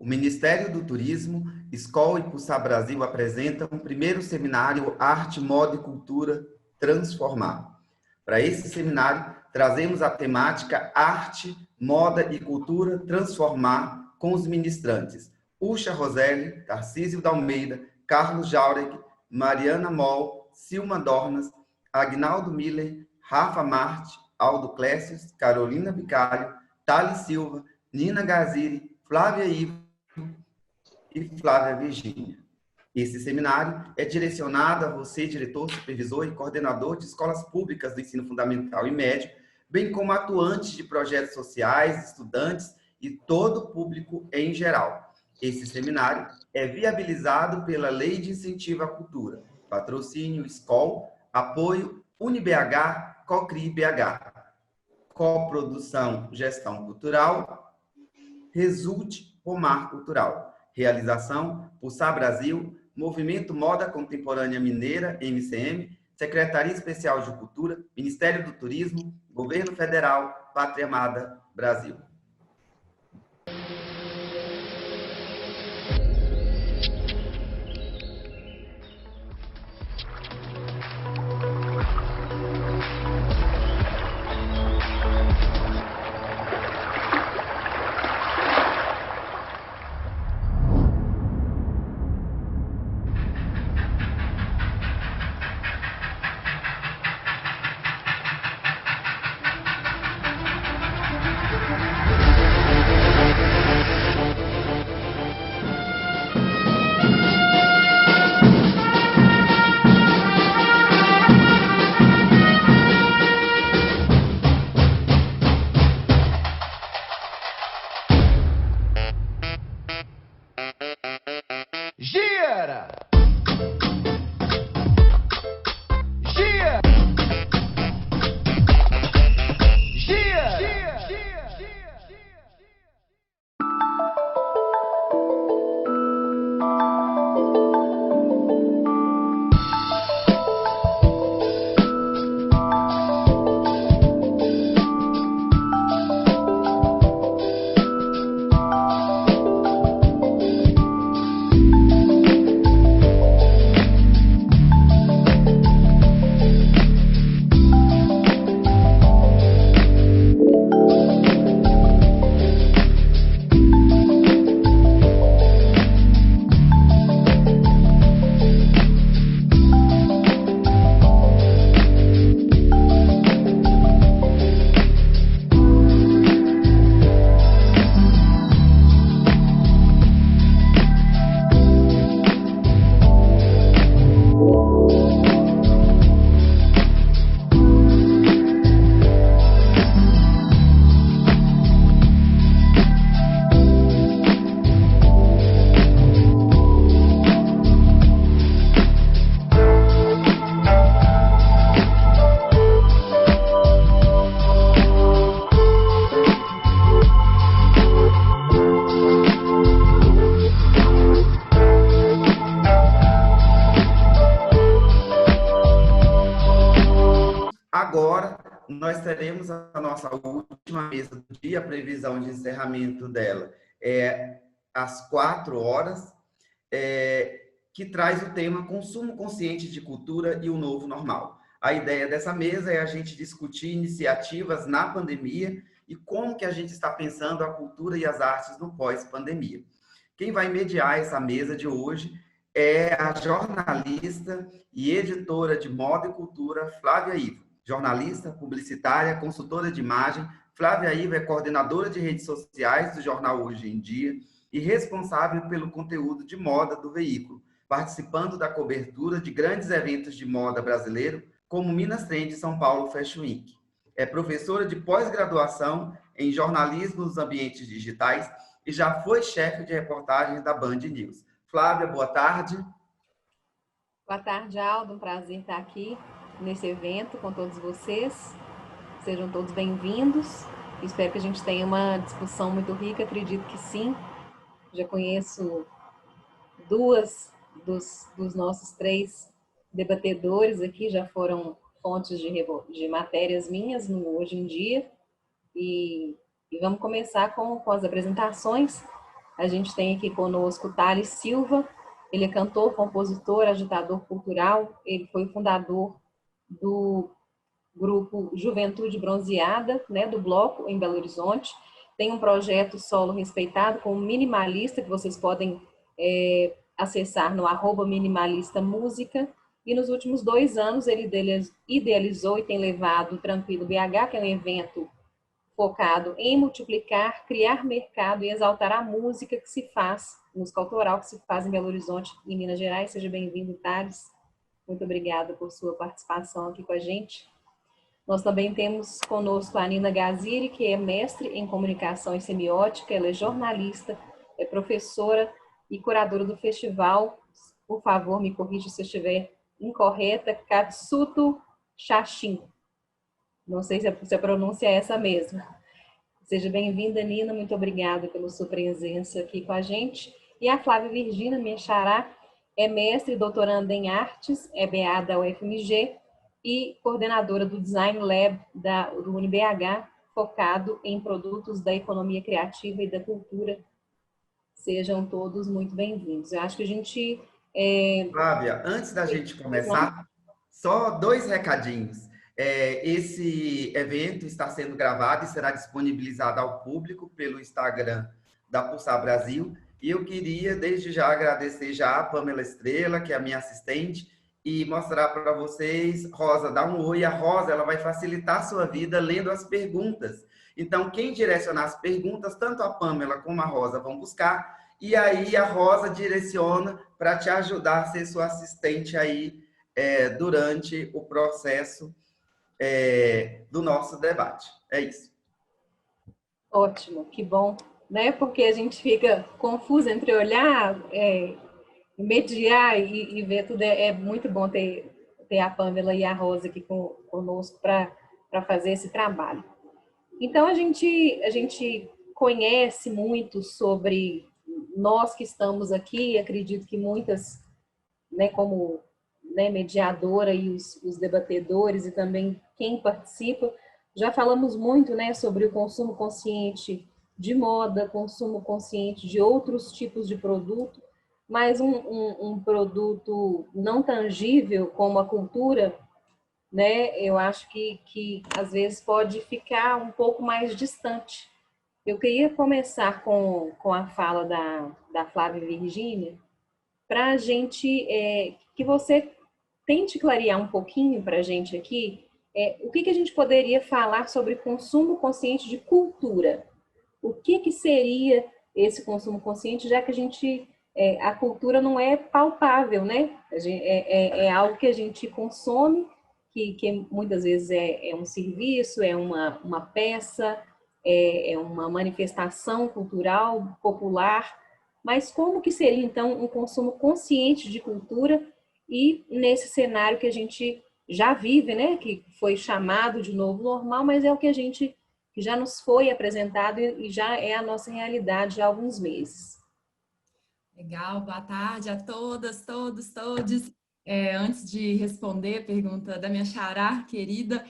O Ministério do Turismo, Skol e Pulsar Brasil apresentam o primeiro seminário Arte, Moda e Cultura Transformar. Para esse seminário, trazemos a temática Arte, Moda e Cultura Transformar com os ministrantes Ucha Roselli, Tarcísio da Almeida, Carlos Jauregui, Mariana Moll, Silma Dornas, Agnaldo Miller, Rafa Marte, Aldo Clécius, Carolina Bicalho, Thales Silva, Nina Gaziri, Flávia Ivo e Flávia Virgínia. Esse seminário é direcionado a você, diretor, supervisor e coordenador de escolas públicas do ensino fundamental e médio, bem como atuantes de projetos sociais, estudantes e todo o público em geral. Esse seminário é viabilizado pela Lei de Incentivo à Cultura, patrocínio Skol, apoio UniBH, Cocri BH, coprodução Gestão Cultural, Resulte Pomar Cultural, realização Pulsar Brasil, Movimento Moda Contemporânea Mineira, MCM, Secretaria Especial de Cultura, Ministério do Turismo, Governo Federal, Pátria Amada, Brasil. Agora, nós teremos a nossa última mesa do dia, a previsão de encerramento dela é às 4 horas, que traz o tema Consumo Consciente de Cultura e o Novo Normal. A ideia dessa mesa é a gente discutir iniciativas na pandemia e como que a gente está pensando a cultura e as artes no pós-pandemia. Quem vai mediar essa mesa de hoje é a jornalista e editora de moda e cultura, Flávia Ivo. Jornalista, publicitária, consultora de imagem, Flávia Ivo é coordenadora de redes sociais do jornal Hoje em Dia e responsável pelo conteúdo de moda do veículo, participando da cobertura de grandes eventos de moda brasileiro, como Minas Trend São Paulo Fashion Week. É professora de pós-graduação em jornalismo nos ambientes digitais e já foi chefe de reportagem da Band News. Flávia, boa tarde. Boa tarde, Aldo. Um prazer estar aqui nesse evento com todos vocês. Sejam todos bem-vindos. Espero que a gente tenha uma discussão muito rica, acredito que sim. Já conheço duas dos nossos 3 debatedores aqui, já foram fontes de matérias minhas no Hoje em Dia. E vamos começar com as apresentações. A gente tem aqui conosco o Thales Silva, ele é cantor, compositor, agitador cultural, ele foi fundador do grupo Juventude Bronzeada, né, do Bloco, em Belo Horizonte. Tem um projeto solo respeitado com Minimalista, que vocês podem acessar no @minimalistamúsica. E nos últimos 2 anos ele idealizou e tem levado o Tranquilo BH, que é um evento focado em multiplicar, criar mercado e exaltar a música que se faz, música autoral que se faz em Belo Horizonte e Minas Gerais. Seja bem-vindo, Thales. Muito obrigada por sua participação aqui com a gente. Nós também temos conosco a Nina Gaziri, que é mestre em comunicação e semiótica, ela é jornalista, é professora e curadora do festival. Por favor, me corrija se eu estiver incorreta, Katsuto Shashin. Não sei se a pronúncia é essa mesma. Seja bem-vinda, Nina, muito obrigada pela sua presença aqui com a gente. E a Flávia Virgínia, minha xará, é mestre e doutoranda em artes, é BA da UFMG e coordenadora do Design Lab do UniBH, focado em produtos da economia criativa e da cultura. Sejam todos muito bem-vindos. Eu acho que a gente... Flávia, antes da gente começar, só 2 recadinhos. Esse evento está sendo gravado e será disponibilizado ao público pelo Instagram da Pulsar Brasil. E eu queria, desde já, agradecer já a Pamela Estrela, que é a minha assistente, e mostrar para vocês, Rosa, dá um oi. A Rosa, ela vai facilitar a sua vida lendo as perguntas. Então, quem direcionar as perguntas, tanto a Pamela como a Rosa vão buscar, e aí a Rosa direciona para te ajudar a ser sua assistente aí durante o processo do nosso debate. É isso. Ótimo, que bom, né? Porque a gente fica confuso entre olhar, mediar e ver tudo. É muito bom ter a Pamela e a Rosa aqui conosco para fazer esse trabalho. Então, a gente conhece muito sobre nós que estamos aqui, acredito que muitas, né, como, né, mediadora e os debatedores e também quem participa, já falamos muito, né, sobre o consumo consciente de moda, consumo consciente de outros tipos de produto, mas um produto não tangível como a cultura, né, eu acho que às vezes pode ficar um pouco mais distante. Eu queria começar com a fala da Flávia Virgínia, para a gente, que você tente clarear um pouquinho para a gente aqui, o que a gente poderia falar sobre consumo consciente de cultura. O que seria esse consumo consciente, já que a cultura não é palpável, né? É algo que a gente consome, que muitas vezes é um serviço, é uma peça, é uma manifestação cultural, popular, mas como que seria, então, um consumo consciente de cultura e nesse cenário que a gente já vive, né? Que foi chamado de novo normal, mas é o que que já nos foi apresentado e já é a nossa realidade há alguns meses. Legal, boa tarde a todas, todos, todes. Antes de responder a pergunta da minha xará querida,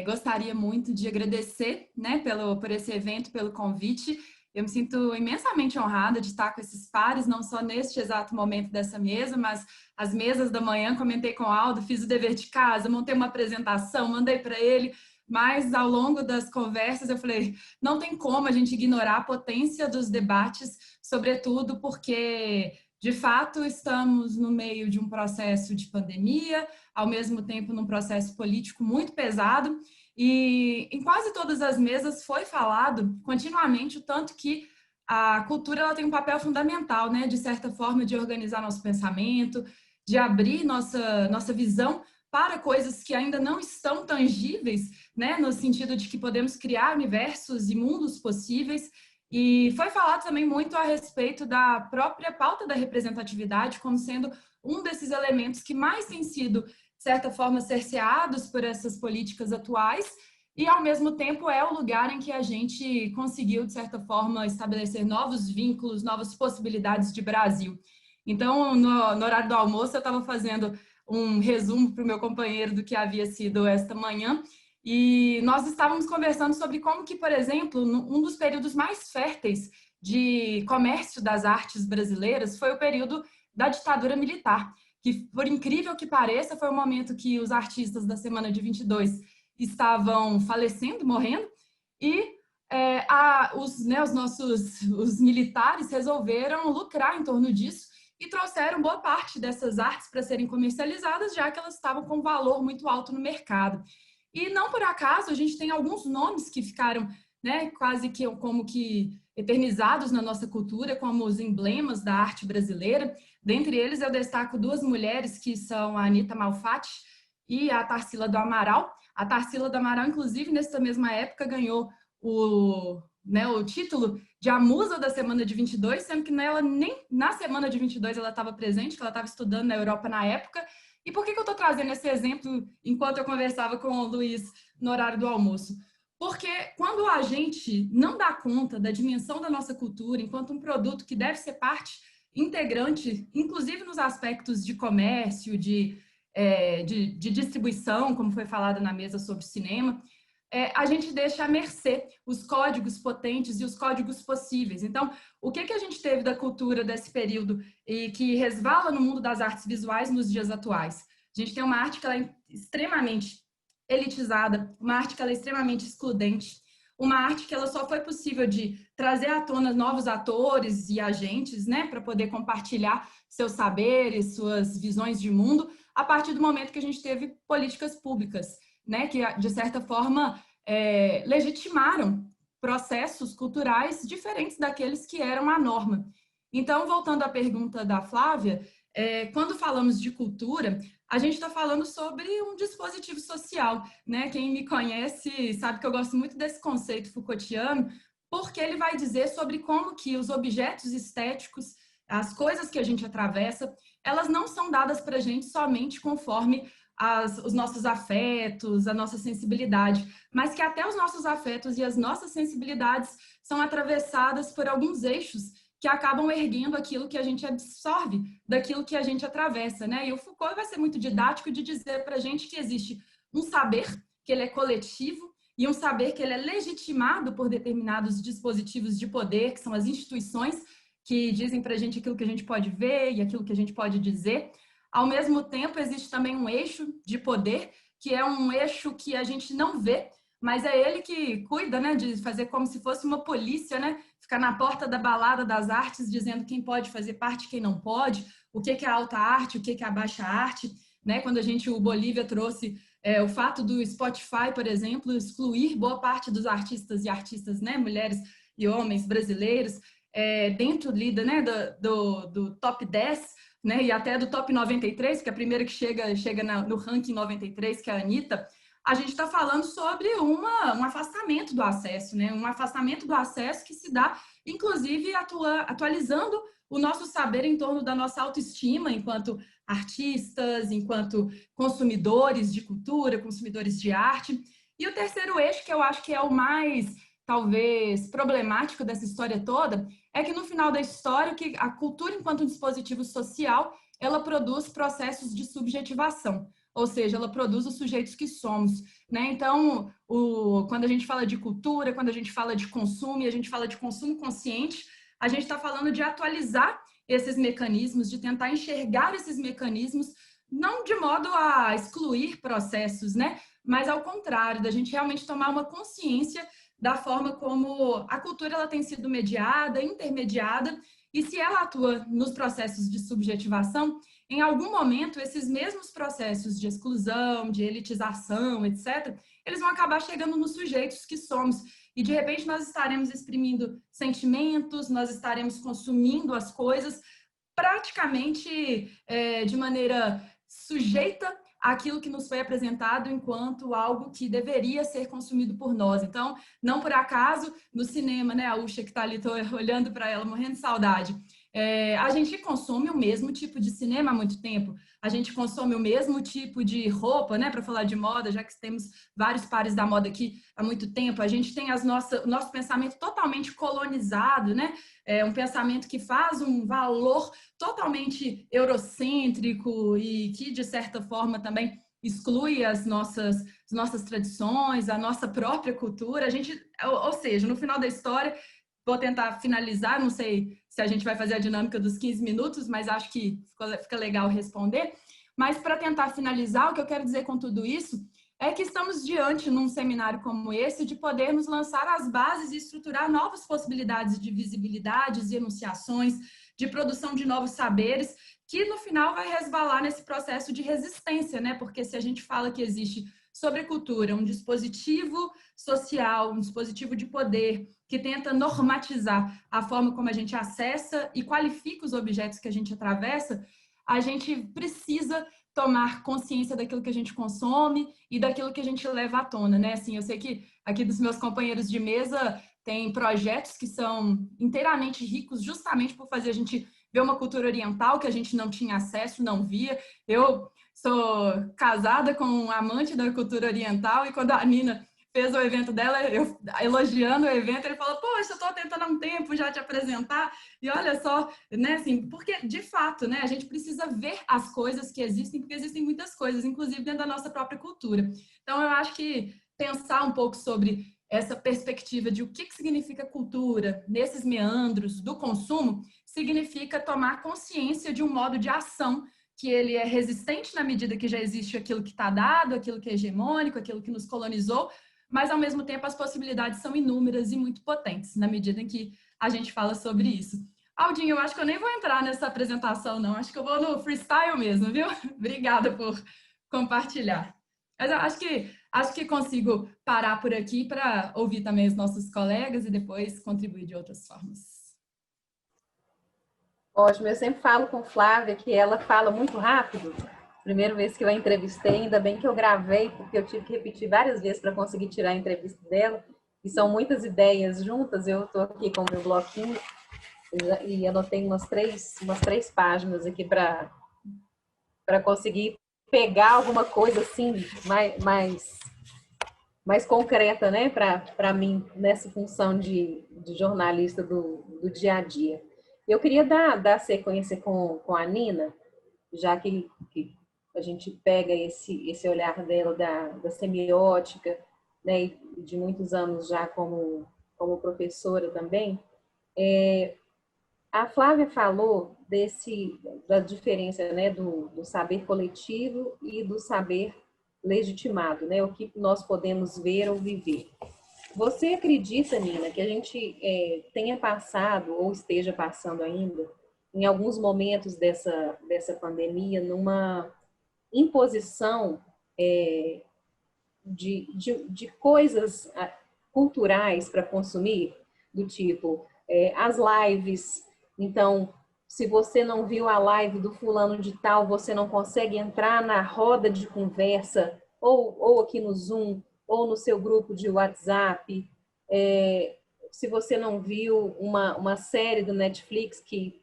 gostaria muito de agradecer, né, por esse evento, pelo convite. Eu me sinto imensamente honrada de estar com esses pares, não só neste exato momento dessa mesa, mas as mesas da manhã, comentei com o Aldo, fiz o dever de casa, montei uma apresentação, mandei para ele, mas ao longo das conversas eu falei, não tem como a gente ignorar a potência dos debates, sobretudo porque, de fato, estamos no meio de um processo de pandemia, ao mesmo tempo num processo político muito pesado, e em quase todas as mesas foi falado continuamente o tanto que a cultura ela tem um papel fundamental, né, de certa forma, de organizar nosso pensamento, de abrir nossa visão para coisas que ainda não estão tangíveis, né, no sentido de que podemos criar universos e mundos possíveis. E foi falado também muito a respeito da própria pauta da representatividade como sendo um desses elementos que mais tem sido, de certa forma, cerceados por essas políticas atuais e, ao mesmo tempo, é o lugar em que a gente conseguiu, de certa forma, estabelecer novos vínculos, novas possibilidades de Brasil. Então, no horário do almoço, eu estava fazendo um resumo para o meu companheiro do que havia sido esta manhã e nós estávamos conversando sobre como que, por exemplo, um dos períodos mais férteis de comércio das artes brasileiras foi o período da ditadura militar, que, por incrível que pareça, foi o momento que os artistas da Semana de 22 estavam falecendo, morrendo, e os militares resolveram lucrar em torno disso e trouxeram boa parte dessas artes para serem comercializadas, já que elas estavam com um valor muito alto no mercado. E não por acaso a gente tem alguns nomes que ficaram, né, quase que como que eternizados na nossa cultura, como os emblemas da arte brasileira. Dentre eles eu destaco duas mulheres que são a Anita Malfatti e a Tarsila do Amaral. A Tarsila do Amaral, inclusive, nessa mesma época, ganhou o título de a musa da Semana de 22, sendo que nela, nem na Semana de 22 ela estava presente, que ela estava estudando na Europa na época. E por que eu estou trazendo esse exemplo enquanto eu conversava com o Luiz no horário do almoço? Porque quando a gente não dá conta da dimensão da nossa cultura enquanto um produto que deve ser parte integrante, inclusive nos aspectos de comércio, de distribuição, como foi falado na mesa sobre cinema, a gente deixa à mercê os códigos potentes e os códigos possíveis. Então, o que a gente teve da cultura desse período e que resvala no mundo das artes visuais nos dias atuais? A gente tem uma arte que ela é extremamente elitizada, uma arte que ela é extremamente excludente, uma arte que ela só foi possível de trazer à tona novos atores e agentes, né, para poder compartilhar seus saberes, suas visões de mundo, a partir do momento que a gente teve políticas públicas, né, que, de certa forma, legitimaram processos culturais diferentes daqueles que eram a norma. Então, voltando à pergunta da Flávia, quando falamos de cultura, a gente está falando sobre um dispositivo social, né? Quem me conhece sabe que eu gosto muito desse conceito Foucaultiano, porque ele vai dizer sobre como que os objetos estéticos, as coisas que a gente atravessa, elas não são dadas para a gente somente conforme os nossos afetos, a nossa sensibilidade, mas que até os nossos afetos e as nossas sensibilidades são atravessadas por alguns eixos que acabam erguendo aquilo que a gente absorve, daquilo que a gente atravessa, né? E o Foucault vai ser muito didático de dizer para a gente que existe um saber, que ele é coletivo, e um saber que ele é legitimado por determinados dispositivos de poder, que são as instituições, que dizem para a gente aquilo que a gente pode ver e aquilo que a gente pode dizer. Ao mesmo tempo, existe também um eixo de poder, que é um eixo que a gente não vê, mas é ele que cuida, né, de fazer como se fosse uma polícia, né, ficar na porta da balada das artes, dizendo quem pode fazer parte, quem não pode, o que é a alta arte, o que é a baixa arte, né, quando o Bolívia trouxe o fato do Spotify, por exemplo, excluir boa parte dos artistas e artistas, né, mulheres e homens brasileiros, dentro né, do top 10, né, e até do top 93, que é a primeira que chega no ranking 93, que é a Anitta. A gente está falando sobre um afastamento do acesso, né? Um afastamento do acesso que se dá, inclusive, atualizando o nosso saber em torno da nossa autoestima enquanto artistas, enquanto consumidores de cultura, consumidores de arte. E o terceiro eixo, que eu acho que é o mais, talvez, problemático dessa história toda, é que no final da história, que a cultura enquanto um dispositivo social, ela produz processos de subjetivação. Ou seja, ela produz os sujeitos que somos, né? Então, quando a gente fala de cultura, quando a gente fala de consumo e a gente fala de consumo consciente, a gente está falando de atualizar esses mecanismos, de tentar enxergar esses mecanismos, não de modo a excluir processos, né? Mas ao contrário, da gente realmente tomar uma consciência da forma como a cultura ela tem sido mediada, intermediada, e se ela atua nos processos de subjetivação, em algum momento, esses mesmos processos de exclusão, de elitização, etc., eles vão acabar chegando nos sujeitos que somos. E, de repente, nós estaremos exprimindo sentimentos, nós estaremos consumindo as coisas praticamente de maneira sujeita àquilo que nos foi apresentado enquanto algo que deveria ser consumido por nós. Então, não por acaso, no cinema, né, a Usha que está ali, estou olhando para ela, morrendo de saudade, a gente consome o mesmo tipo de cinema há muito tempo, a gente consome o mesmo tipo de roupa, né, para falar de moda, já que temos vários pares da moda aqui há muito tempo, a gente tem o nosso pensamento totalmente colonizado, né, um pensamento que faz um valor totalmente eurocêntrico e que, de certa forma, também exclui as nossas tradições, a nossa própria cultura. Ou seja, no final da história, vou tentar finalizar, não sei se a gente vai fazer a dinâmica dos 15 minutos, mas acho que fica legal responder. Mas para tentar finalizar, o que eu quero dizer com tudo isso é que estamos diante, num seminário como esse, de podermos lançar as bases e estruturar novas possibilidades de visibilidades e enunciações, de produção de novos saberes, que no final vai resvalar nesse processo de resistência, né? Porque se a gente fala que existe sobre cultura um dispositivo social, um dispositivo de poder que tenta normatizar a forma como a gente acessa e qualifica os objetos que a gente atravessa, a gente precisa tomar consciência daquilo que a gente consome e daquilo que a gente leva à tona, né? Assim, eu sei que aqui dos meus companheiros de mesa tem projetos que são inteiramente ricos justamente por fazer a gente ver uma cultura oriental que a gente não tinha acesso, não via. Eu sou casada com um amante da cultura oriental e quando a Nina fez o evento dela, eu elogiando o evento, ele falou, poxa, eu estou tentando há um tempo já te apresentar, e olha só, né, assim, porque de fato, né, a gente precisa ver as coisas que existem, porque existem muitas coisas, inclusive dentro da nossa própria cultura. Então, eu acho que pensar um pouco sobre essa perspectiva de o que significa cultura nesses meandros do consumo, significa tomar consciência de um modo de ação que ele é resistente na medida que já existe aquilo que está dado, aquilo que é hegemônico, aquilo que nos colonizou, mas, ao mesmo tempo, as possibilidades são inúmeras e muito potentes, na medida em que a gente fala sobre isso. Aldinho, eu acho que eu nem vou entrar nessa apresentação, não. Acho que eu vou no freestyle mesmo, viu? Obrigada por compartilhar. Mas eu acho que consigo parar por aqui para ouvir também os nossos colegas e depois contribuir de outras formas. Ótimo, eu sempre falo com Flávia que ela fala muito rápido. Primeira vez que eu a entrevistei, ainda bem que eu gravei, porque eu tive que repetir várias vezes para conseguir tirar a entrevista dela. E são muitas ideias juntas. Eu estou aqui com o meu bloquinho e anotei umas três páginas aqui para conseguir pegar alguma coisa assim mais concreta, né, para mim, nessa função de jornalista do dia a dia. Eu queria dar sequência com a Nina, já que a gente pega esse olhar dela da semiótica, né, e de muitos anos já como professora também. A Flávia falou da diferença, né, do saber coletivo e do saber legitimado, né, o que nós podemos ver ou viver. Você acredita, Nina, que a gente tenha passado ou esteja passando ainda, em alguns momentos dessa pandemia, numa imposição de coisas culturais para consumir, do tipo as lives? Então, se você não viu a live do fulano de tal, você não consegue entrar na roda de conversa, ou aqui no Zoom, ou no seu grupo de WhatsApp. Se você não viu uma série do Netflix que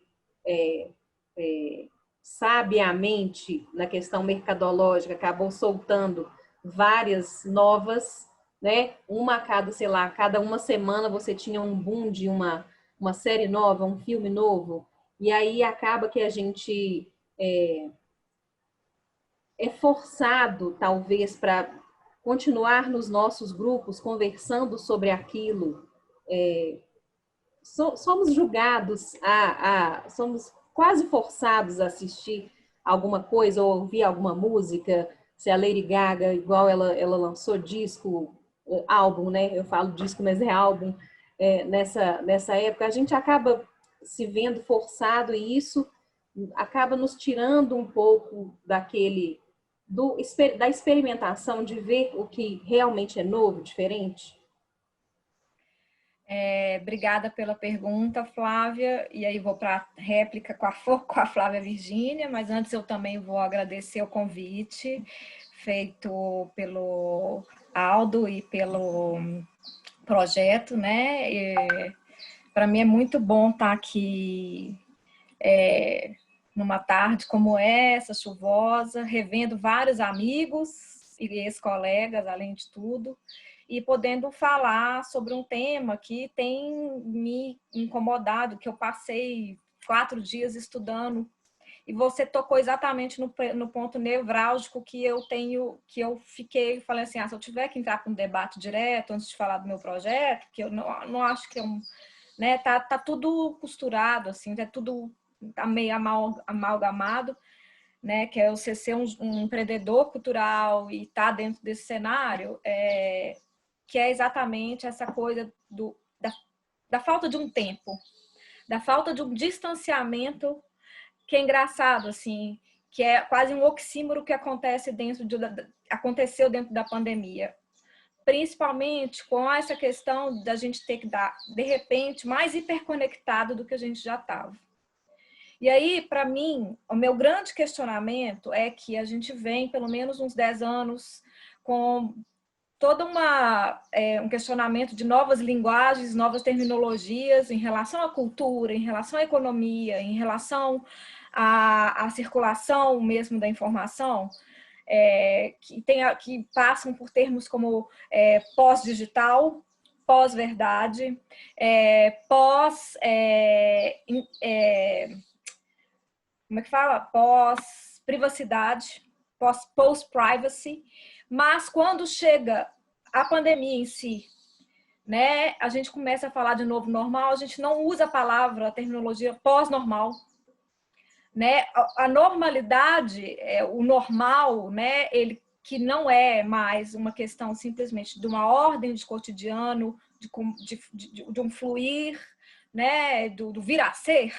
sabiamente, na questão mercadológica, acabou soltando várias novas, né? Uma a cada, sei lá, cada uma semana você tinha um boom de uma série nova, um filme novo, e aí acaba que a gente é forçado, talvez, para continuar nos nossos grupos conversando sobre aquilo. Somos julgados, somos quase forçados a assistir alguma coisa ou ouvir alguma música. Se a Lady Gaga, igual ela lançou disco, álbum, né? Eu falo disco, mas é álbum. Nessa época, a gente acaba se vendo forçado e isso acaba nos tirando um pouco da experimentação de ver o que realmente é novo, diferente. Obrigada pela pergunta, Flávia. E aí vou para a réplica com a Flávia Virgínia, mas antes eu também vou agradecer o convite feito pelo Aldo e pelo projeto, né? Para mim é muito bom estar aqui numa tarde como essa, chuvosa, revendo vários amigos e ex-colegas, além de tudo, e podendo falar sobre um tema que tem me incomodado, que eu passei 4 dias estudando, e você tocou exatamente no ponto nevrálgico que eu fiquei, falei assim, se eu tiver que entrar para um debate direto antes de falar do meu projeto, que eu não acho que é né? Tá tudo costurado, assim, tá meio amalgamado, né? Que é você ser um empreendedor cultural e estar dentro desse cenário, que é exatamente essa coisa da falta de um tempo, da falta de um distanciamento, que é engraçado, assim, que é quase um oxímoro que aconteceu dentro da pandemia. Principalmente com essa questão da gente ter que dar, de repente, mais hiperconectado do que a gente já estava. E aí, para mim, o meu grande questionamento é que a gente vem, pelo menos uns 10 anos, com todo um questionamento de novas linguagens, novas terminologias em relação à cultura, em relação à economia, em relação à circulação mesmo da informação, que passam por termos como pós-digital, pós-verdade, como é que fala? Pós-privacidade, post-privacy, mas quando chega a pandemia em si, né, a gente começa a falar de novo normal, a gente não usa a terminologia pós-normal, né? A normalidade, o normal, né, ele que não é mais uma questão simplesmente de uma ordem de cotidiano, de um fluir, né, do vir a ser,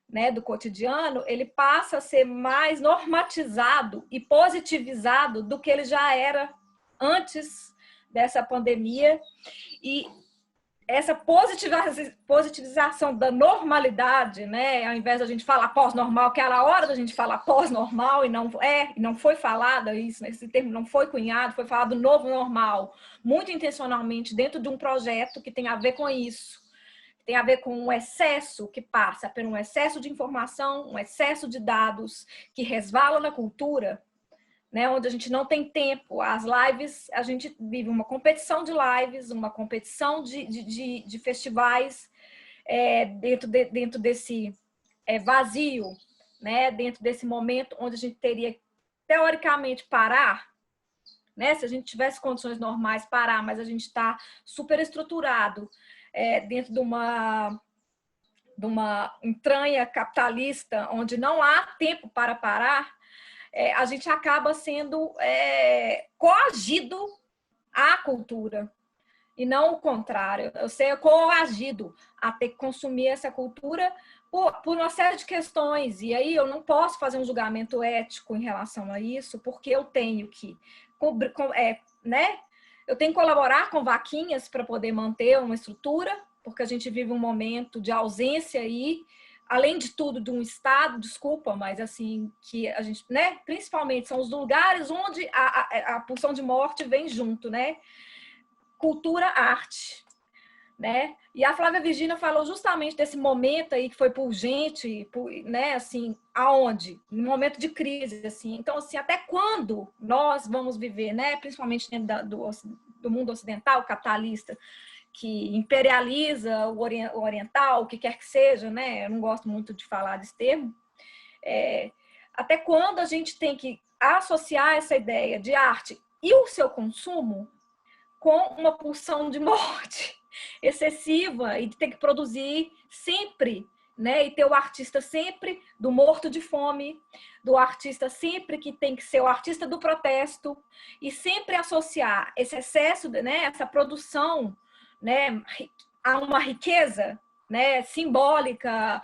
né, do cotidiano, ele passa a ser mais normatizado e positivizado do que ele já era antes dessa pandemia. E essa positivização da normalidade, né, ao invés da gente falar pós-normal, que era a hora da gente falar pós-normal, e não foi falada isso, esse termo não foi cunhado, foi falado novo normal, muito intencionalmente dentro de um projeto que tem a ver com isso. Tem a ver com um excesso que passa por um excesso de informação, um excesso de dados que resvala na cultura, né, onde a gente não tem tempo. As lives, a gente vive uma competição de lives, uma competição de festivais dentro desse vazio, né, dentro desse momento onde a gente teria, teoricamente, parar, né, se a gente tivesse condições normais, parar, mas a gente está super estruturado dentro de uma entranha capitalista, onde não há tempo para parar, a gente acaba sendo coagido à cultura, e não o contrário. Eu sei, coagido a ter que consumir essa cultura por uma série de questões, e aí eu não posso fazer um julgamento ético em relação a isso, porque eu tenho que né? Eu tenho que colaborar com vaquinhas para poder manter uma estrutura, porque a gente vive um momento de ausência aí, além de tudo, de um Estado, desculpa, mas assim, que a gente, né? Principalmente são os lugares onde a pulsão de morte vem junto, né? Cultura, arte, né? E a Flávia Virgínia falou justamente desse momento aí que foi pungente, né? Assim, aonde? No momento de crise, assim. Então, assim, até quando nós vamos viver, né? Principalmente dentro do mundo ocidental, capitalista, que imperializa o oriental, o que quer que seja, né? Eu não gosto muito de falar desse termo. Até quando a gente tem que associar essa ideia de arte e o seu consumo com uma pulsão de morte excessiva e de ter que produzir sempre, né? E ter o artista sempre do morto de fome, do artista sempre que tem que ser o artista do protesto, e sempre associar esse excesso, né? Essa produção, né? A uma riqueza, né? Simbólica,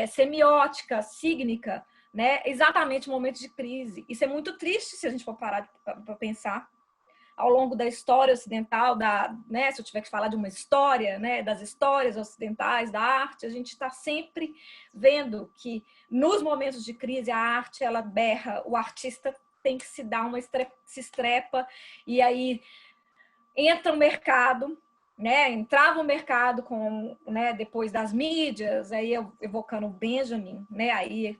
semiótica, sígnica, né? Exatamente no momento de crise. Isso é muito triste se a gente for parar para pensar. Ao longo da história ocidental, né, se eu tiver que falar de uma história, né, das histórias ocidentais da arte, a gente está sempre vendo que nos momentos de crise a arte ela berra, o artista tem que se dar se estrepa, e aí entra o mercado, né, entrava o mercado com, né, depois das mídias, aí eu evocando o Benjamin, né, aí,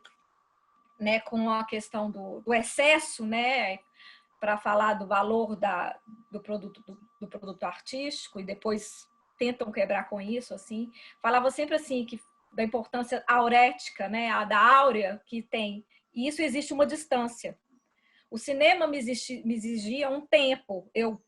né, com a questão do excesso, né, para falar do valor do produto artístico, e depois tentam quebrar com isso, assim. Falava sempre assim, da importância aurética, né, da áurea que tem. E isso existe uma distância. O cinema me exigia um tempo. Eu,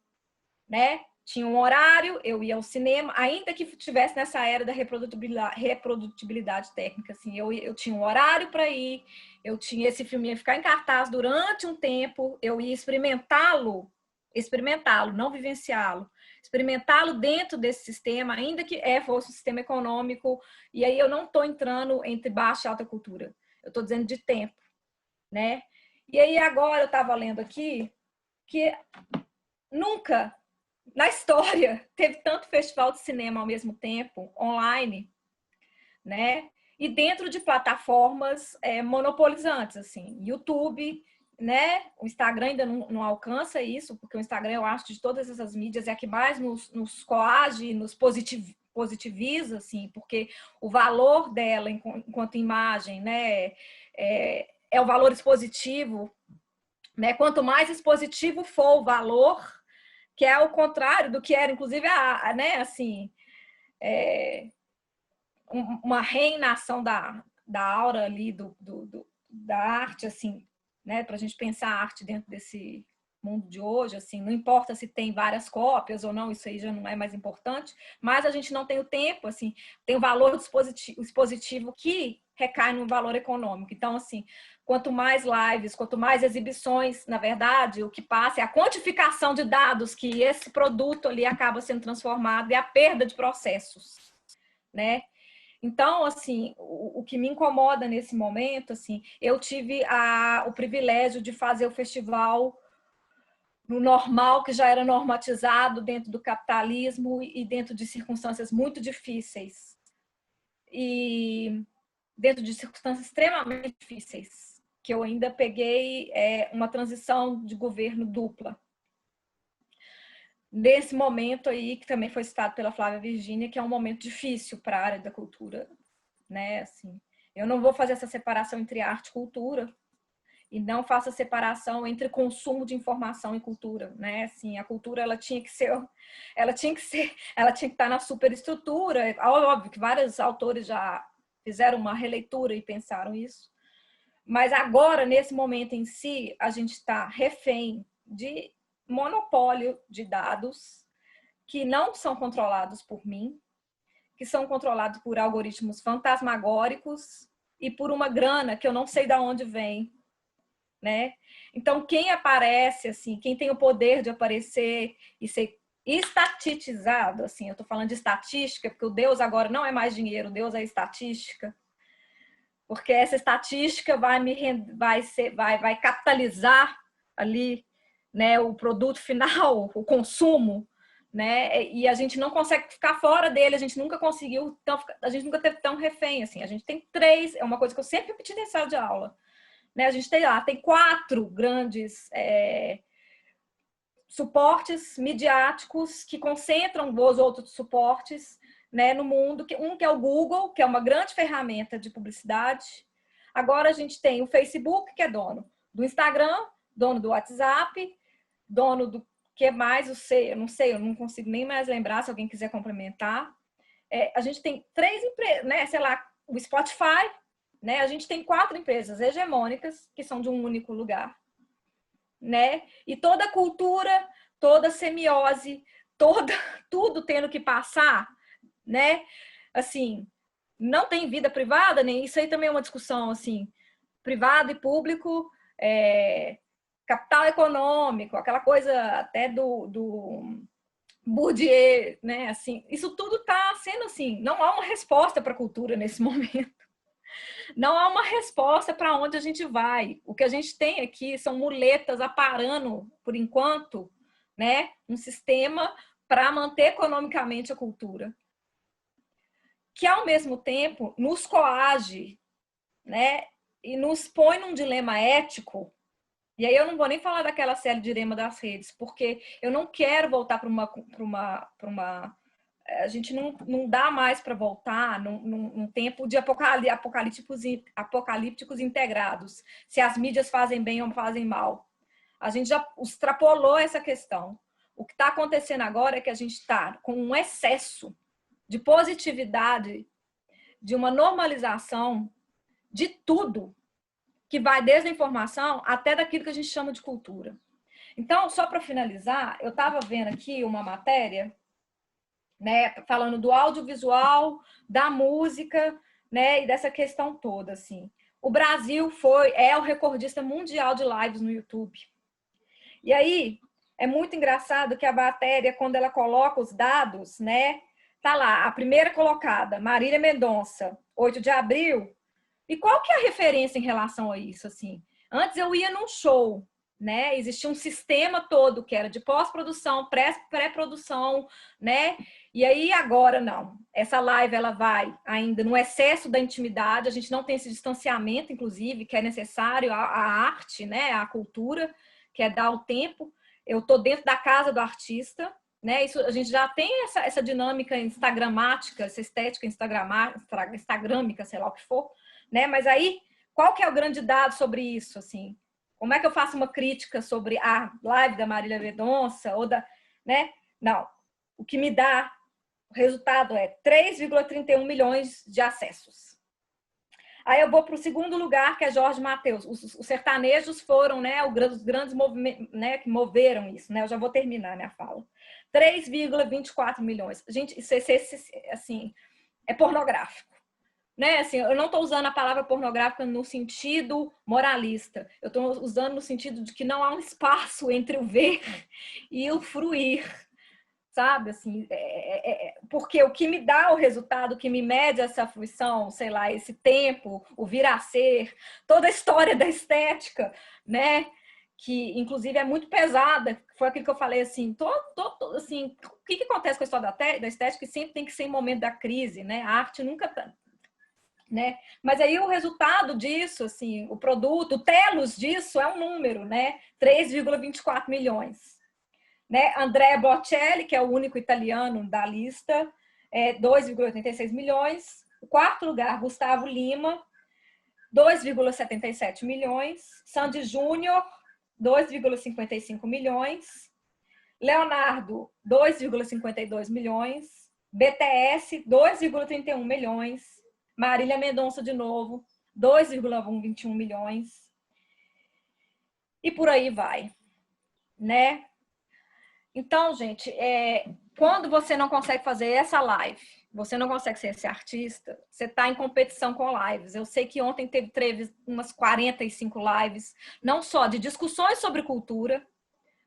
né, tinha um horário, eu ia ao cinema, ainda que estivesse nessa era da reprodutibilidade técnica, assim, eu tinha um horário para ir, eu tinha esse filme ia ficar em cartaz durante um tempo, eu ia experimentá-lo, não vivenciá-lo, experimentá-lo dentro desse sistema, ainda que fosse um sistema econômico, e aí eu não estou entrando entre baixa e alta cultura, eu estou dizendo de tempo, né? E aí agora eu estava lendo aqui que nunca na história teve tanto festival de cinema ao mesmo tempo, online, né? E dentro de plataformas monopolizantes, assim, YouTube, né? O Instagram ainda não alcança isso, porque o Instagram, eu acho, de todas essas mídias, é a que mais nos coage, nos positiviza, assim, porque o valor dela enquanto imagem, né? É o valor expositivo, né? Quanto mais expositivo for o valor, que é o contrário do que era, inclusive, né, assim, uma reinação da aura ali da arte, assim, né, para a gente pensar a arte dentro desse mundo de hoje, assim, não importa se tem várias cópias ou não, isso aí já não é mais importante, mas a gente não tem o tempo, assim, tem o valor expositivo que recai no valor econômico. Então, assim, quanto mais lives, quanto mais exibições, na verdade, o que passa é a quantificação de dados que esse produto ali acaba sendo transformado e a perda de processos, né? Então, assim, o que me incomoda nesse momento, assim, eu tive o privilégio de fazer o festival no normal, que já era normatizado dentro do capitalismo e dentro de circunstâncias muito difíceis. E dentro de circunstâncias extremamente difíceis, que eu ainda peguei uma transição de governo dupla. Nesse momento aí, que também foi citado pela Flávia Virgínia, que é um momento difícil para a área da cultura, né? Assim, eu não vou fazer essa separação entre arte e cultura, e não faço a separação entre consumo de informação e cultura, né? Assim, a cultura ela tinha que estar na superestrutura. Óbvio que vários autores já fizeram uma releitura e pensaram isso. Mas agora, nesse momento em si, a gente está refém de monopólio de dados que não são controlados por mim, que são controlados por algoritmos fantasmagóricos e por uma grana que eu não sei de onde vem, né? Então, quem aparece, assim, quem tem o poder de aparecer e ser estatizado, assim, eu estou falando de estatística, porque o Deus agora não é mais dinheiro, o Deus é estatística, porque essa estatística vai capitalizar ali, né, o produto final, o consumo, né? E a gente não consegue ficar fora dele, a gente nunca conseguiu, a gente nunca teve tão refém, assim. A gente tem é uma coisa que eu sempre repeti em sala de aula, né? A gente tem 4 grandes suportes midiáticos que concentram os outros suportes, né, no mundo. Um que é o Google, que é uma grande ferramenta de publicidade. Agora a gente tem o Facebook, que é dono do Instagram, dono do WhatsApp, dono do que mais, eu não sei, eu não consigo nem mais lembrar, se alguém quiser complementar. A gente tem 3 empresas, né, sei lá, o Spotify, né, a gente tem 4 empresas hegemônicas que são de um único lugar, né? E toda cultura, toda semiose, tudo tendo que passar, né? Assim, não tem vida privada, nem isso aí também é uma discussão, assim, privado e público, capital econômico, aquela coisa até do Bourdieu, né? Assim, isso tudo está sendo assim, não há uma resposta para a cultura nesse momento. Não há uma resposta para onde a gente vai. O que a gente tem aqui são muletas aparando, por enquanto, né, um sistema para manter economicamente a cultura, que ao mesmo tempo nos coage, né, e nos põe num dilema ético. E aí eu não vou nem falar daquela série Dilema das Redes, porque eu não quero voltar para uma a gente não dá mais para voltar num tempo de apocalípticos integrados, se as mídias fazem bem ou fazem mal. A gente já extrapolou essa questão. O que está acontecendo agora é que a gente está com um excesso de positividade, de uma normalização de tudo, que vai desde a informação até daquilo que a gente chama de cultura. Então, só para finalizar, eu estava vendo aqui uma matéria, né, falando do audiovisual, da música, né, e dessa questão toda, assim. O Brasil é o recordista mundial de lives no YouTube. E aí, é muito engraçado que a matéria, quando ela coloca os dados, né, tá lá, a primeira colocada, Marília Mendonça, 8 de abril. E qual que é a referência em relação a isso, assim? Antes eu ia num show, né? Existia um sistema todo que era de pós-produção, pré-produção, né? E aí agora não. Essa live ela vai ainda no excesso da intimidade, a gente não tem esse distanciamento, inclusive, que é necessário a arte, né? A cultura, que é dar o tempo. Eu tô dentro da casa do artista, né? Isso a gente já tem essa dinâmica instagramática, essa estética instagrâmica, sei lá o que for, né? Mas aí, qual que é o grande dado sobre isso, assim? Como é que eu faço uma crítica sobre a live da Marília Mendonça ou né? Não. O que me dá o resultado é 3,31 milhões de acessos. Aí eu vou para o segundo lugar, que é Jorge Mateus. Os sertanejos foram, né, os grandes movimentos, né, que moveram isso, né? Eu já vou terminar minha fala. 3,24 milhões. Gente, isso assim, é pornográfico. Né? Assim, eu não estou usando a palavra pornográfica no sentido moralista. Eu estou usando no sentido de que não há um espaço entre o ver e o fruir. Sabe? Assim, porque o que me dá o resultado, o que me mede essa fruição, sei lá, esse tempo, o vir a ser, toda a história da estética, né? Que inclusive é muito pesada, foi aquilo que eu falei assim, assim, o que acontece com a história da estética? Que sempre tem que ser em momento da crise, né? A arte nunca tá, né? Mas aí o resultado disso, assim, o produto, o telos disso é um número, né? 3,24 milhões. Né? Andrea Bocelli, que é o único italiano da lista, 2,86 milhões. O quarto lugar, Gustavo Lima, 2,77 milhões. Sandy Júnior, 2,55 milhões. Leonardo, 2,52 milhões. BTS, 2,31 milhões. Marília Mendonça, de novo, 2,121 milhões. E por aí vai, né? Então, gente, quando você não consegue fazer essa live, você não consegue ser esse artista, você está em competição com lives. Eu sei que ontem teve umas 45 lives, não só de discussões sobre cultura,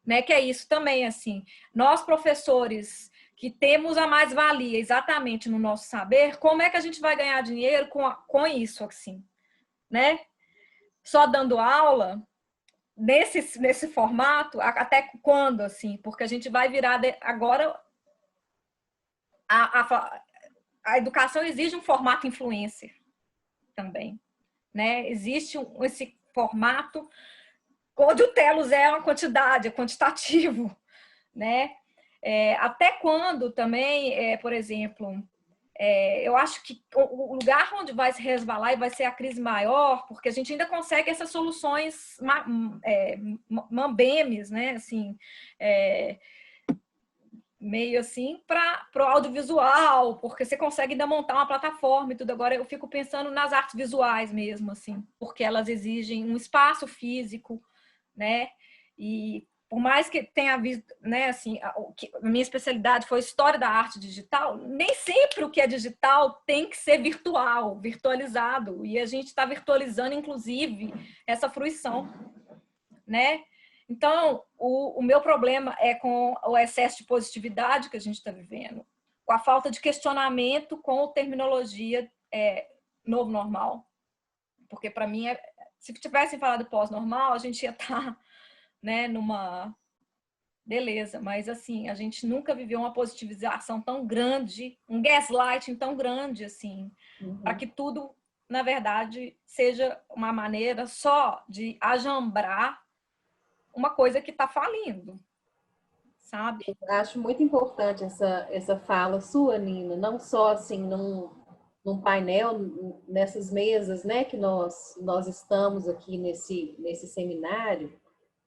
né? Que é isso também, assim. Nós, professores, que temos a mais-valia exatamente no nosso saber, como é que a gente vai ganhar dinheiro com isso, assim, né? Só dando aula, nesse formato, até quando, assim? Porque a gente vai virar... Agora, a educação exige um formato influencer também, né? Existe esse formato onde o telos é uma quantidade, é quantitativo, né? Até quando também, por exemplo, eu acho que o lugar onde vai se resvalar e vai ser a crise maior, porque a gente ainda consegue essas soluções mambemes, né? Assim, meio assim para o audiovisual, porque você consegue ainda montar uma plataforma e tudo. Agora eu fico pensando nas artes visuais mesmo, assim, porque elas exigem um espaço físico, né? E por mais que tenha visto, né, assim, a minha especialidade foi história da arte digital, nem sempre o que é digital tem que ser virtual, virtualizado, e a gente está virtualizando, inclusive, essa fruição, né? Então, o meu problema é com o excesso de positividade que a gente está vivendo, com a falta de questionamento com a terminologia novo normal, porque para mim, se tivessem falado pós-normal, a gente ia estar, né, numa... Beleza, mas assim, a gente nunca viveu uma positivização tão grande, um gaslighting tão grande, assim, para que tudo, na verdade, seja uma maneira só de ajambrar uma coisa que está falindo, sabe? Eu acho muito importante essa fala sua, Nina, não só assim num painel, nessas mesas, né, que nós estamos aqui nesse seminário,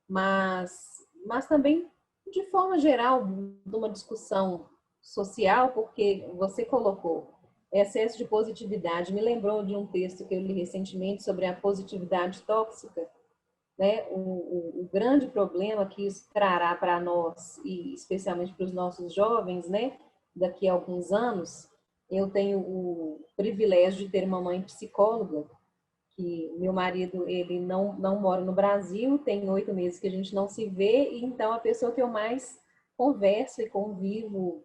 mas também de forma geral, numa discussão social, porque você colocou excesso de positividade, me lembrou de um texto que eu li recentemente sobre a positividade tóxica, né, o grande problema que isso trará para nós, e especialmente para os nossos jovens, né, daqui a alguns anos. Eu tenho o privilégio de ter uma mãe psicóloga, que meu marido, ele não mora no Brasil, tem 8 meses que a gente não se vê, e então a pessoa que eu mais converso e convivo,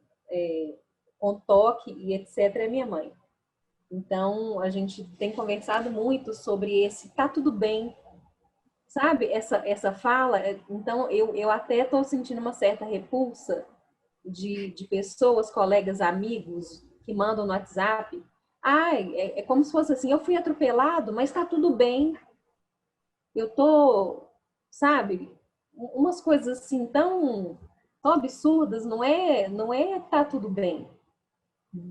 com toque e etc., é minha mãe. Então, a gente tem conversado muito sobre esse tá tudo bem, sabe? Essa fala. Então, eu até estou sentindo uma certa repulsa de pessoas, colegas, amigos, que mandam no WhatsApp. Ai, é como se fosse assim, eu fui atropelado, mas tá tudo bem. Eu tô, sabe? Umas coisas assim tão absurdas, não é tá tudo bem.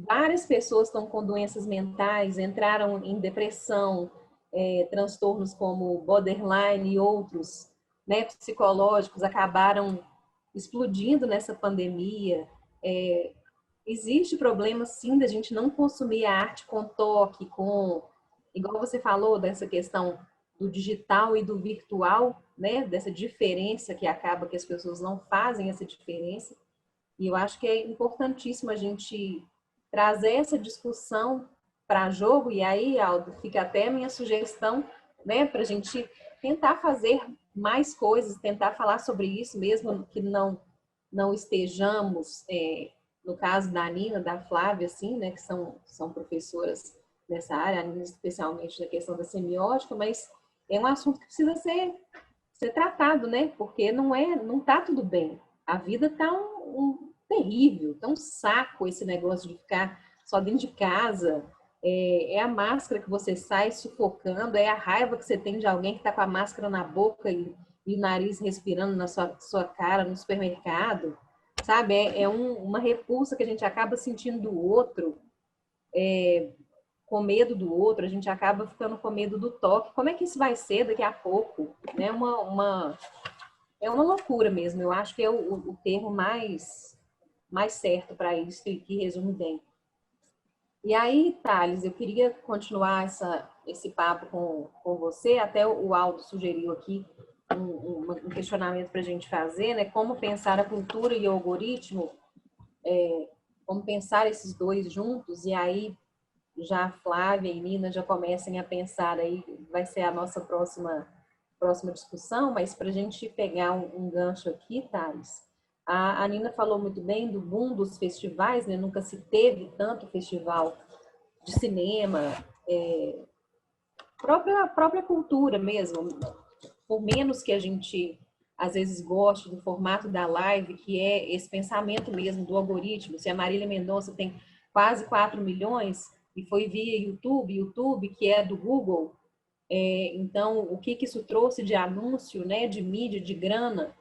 Várias pessoas estão com doenças mentais, entraram em depressão, transtornos como borderline e outros, né, psicológicos, acabaram explodindo nessa pandemia. Existe problema, sim, da gente não consumir a arte com toque, igual você falou, dessa questão do digital e do virtual, né, dessa diferença que acaba que as pessoas não fazem essa diferença. E eu acho que é importantíssimo a gente trazer essa discussão para jogo, e aí, Aldo, fica até a minha sugestão, né, para a gente tentar fazer mais coisas, tentar falar sobre isso, mesmo que não estejamos, no caso da Nina, da Flávia, assim, né, que são professoras nessa área, a Nina especialmente na questão da semiótica, mas é um assunto que precisa ser tratado, né, porque não tá tudo bem. A vida tá terrível, tá um saco esse negócio de ficar só dentro de casa. É a máscara que você sai sufocando, é a raiva que você tem de alguém que tá com a máscara na boca e o nariz respirando na sua cara no supermercado, sabe? Uma repulsa que a gente acaba sentindo do outro, com medo do outro, a gente acaba ficando com medo do toque. Como é que isso vai ser daqui a pouco? Né? É uma loucura mesmo. Eu acho que é o termo mais certo para isso, que resume bem. E aí, Thales, eu queria continuar esse papo com você. Até o Aldo sugeriu aqui um questionamento para a gente fazer, né? Como pensar a cultura e o algoritmo, como pensar esses dois juntos, e aí já a Flávia e Nina já comecem a pensar aí, vai ser a nossa próxima discussão, mas para a gente pegar um gancho aqui, Thales, a Nina falou muito bem do boom dos festivais, né? Nunca se teve tanto festival de cinema, própria cultura mesmo, por menos que a gente às vezes goste do formato da live, que é esse pensamento mesmo do algoritmo. Se a Marília Mendonça tem quase 4 milhões e foi via YouTube que é do Google, então o que isso trouxe de anúncio, né, de mídia, de grana,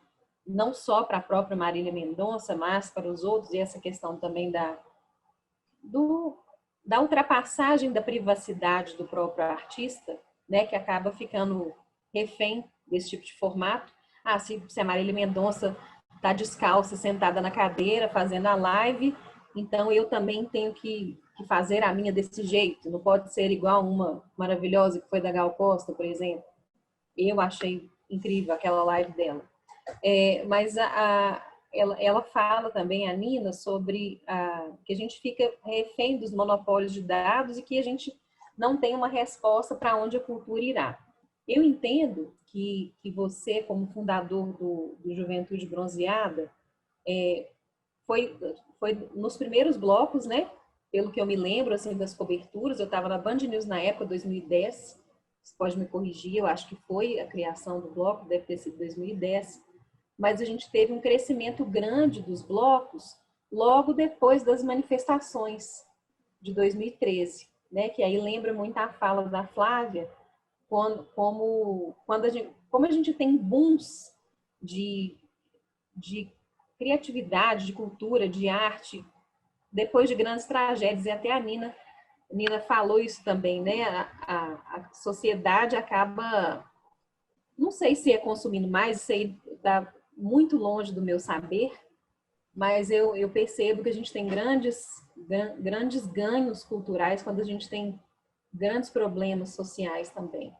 não só para a própria Marília Mendonça, mas para os outros, e essa questão também da ultrapassagem da privacidade do próprio artista, né, que acaba ficando refém desse tipo de formato. Se a Marília Mendonça está descalça, sentada na cadeira, fazendo a live, então eu também tenho que fazer a minha desse jeito. Não pode ser igual uma maravilhosa que foi da Gal Costa, por exemplo. Eu achei incrível aquela live dela. Mas ela fala também, a Nina, sobre que a gente fica refém dos monopólios de dados e que a gente não tem uma resposta para onde a cultura irá. Eu entendo que você, como fundador do Juventude Bronzeada, foi nos primeiros blocos, né? Pelo que eu me lembro, assim, das coberturas, eu estava na Band News na época, 2010, você pode me corrigir, eu acho que foi a criação do bloco, deve ter sido 2010, mas a gente teve um crescimento grande dos blocos logo depois das manifestações de 2013, né? Que aí lembra muito a fala da Flávia, como a gente tem booms de criatividade, de cultura, de arte, depois de grandes tragédias, e até a Nina falou isso também, né? A sociedade acaba, não sei se é consumindo mais, isso aí está muito longe do meu saber, mas eu percebo que a gente tem grandes ganhos culturais quando a gente tem grandes problemas sociais também.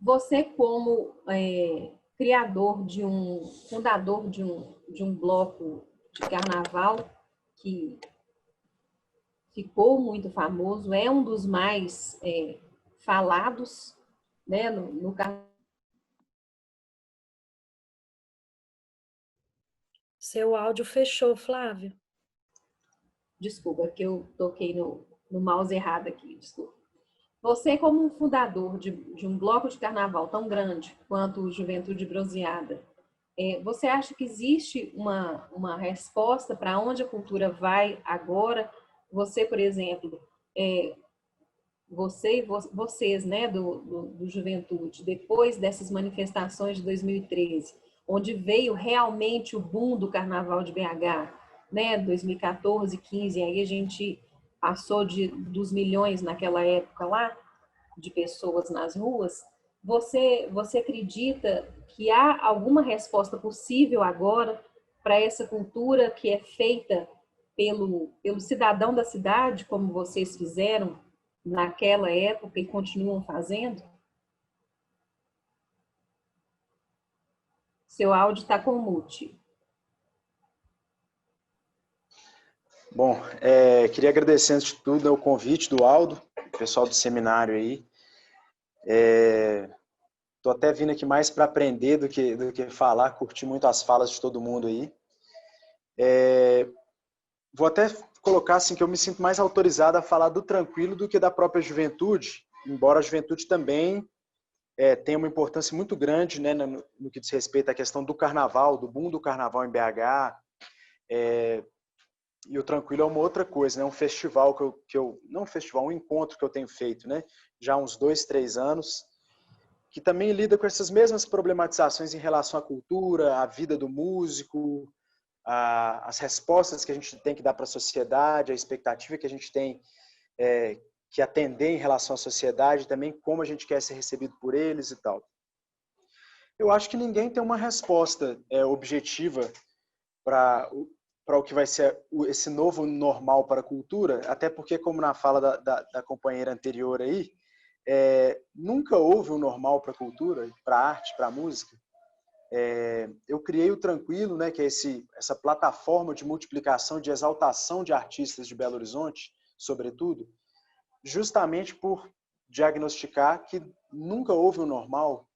Você como fundador de um bloco de carnaval que ficou muito famoso, é um dos mais falados, né, no carnaval. Seu áudio fechou, Flávio. Desculpa, que eu toquei no mouse errado aqui, desculpa. Você, como um fundador de um bloco de carnaval tão grande quanto o Juventude Bronzeada, você acha que existe uma resposta para onde a cultura vai agora? Você, por exemplo, vocês, né, do Juventude, depois dessas manifestações de 2013, onde veio realmente o boom do Carnaval de BH, né, 2014, 15, aí a gente passou dos milhões naquela época lá, de pessoas nas ruas, você acredita que há alguma resposta possível agora para essa cultura que é feita pelo cidadão da cidade, como vocês fizeram naquela época e continuam fazendo? Seu áudio está com mute. Bom, queria agradecer antes de tudo o convite do Aldo, o pessoal do seminário aí. Estou até vindo aqui mais para aprender do que falar, curti muito as falas de todo mundo aí. Vou até colocar assim que eu me sinto mais autorizado a falar do Tranquilo do que da própria Juventude, embora a Juventude também tenha uma importância muito grande, né, no que diz respeito à questão do carnaval, do boom do carnaval em BH. E o Tranquilo é uma outra coisa, né? Um festival não um festival, um encontro que eu tenho feito, né? Já há uns 2, 3 anos, que também lida com essas mesmas problematizações em relação à cultura, à vida do músico, as respostas que a gente tem que dar para a sociedade, a expectativa que a gente tem que atender em relação à sociedade, também como a gente quer ser recebido por eles e tal. Eu acho que ninguém tem uma resposta objetiva para o que vai ser esse novo normal para a cultura, até porque, como na fala da companheira anterior aí, nunca houve um normal para a cultura, para a arte, para a música. Eu criei o Tranquilo, né, que é essa plataforma de multiplicação, de exaltação de artistas de Belo Horizonte, sobretudo, justamente por diagnosticar que nunca houve um normal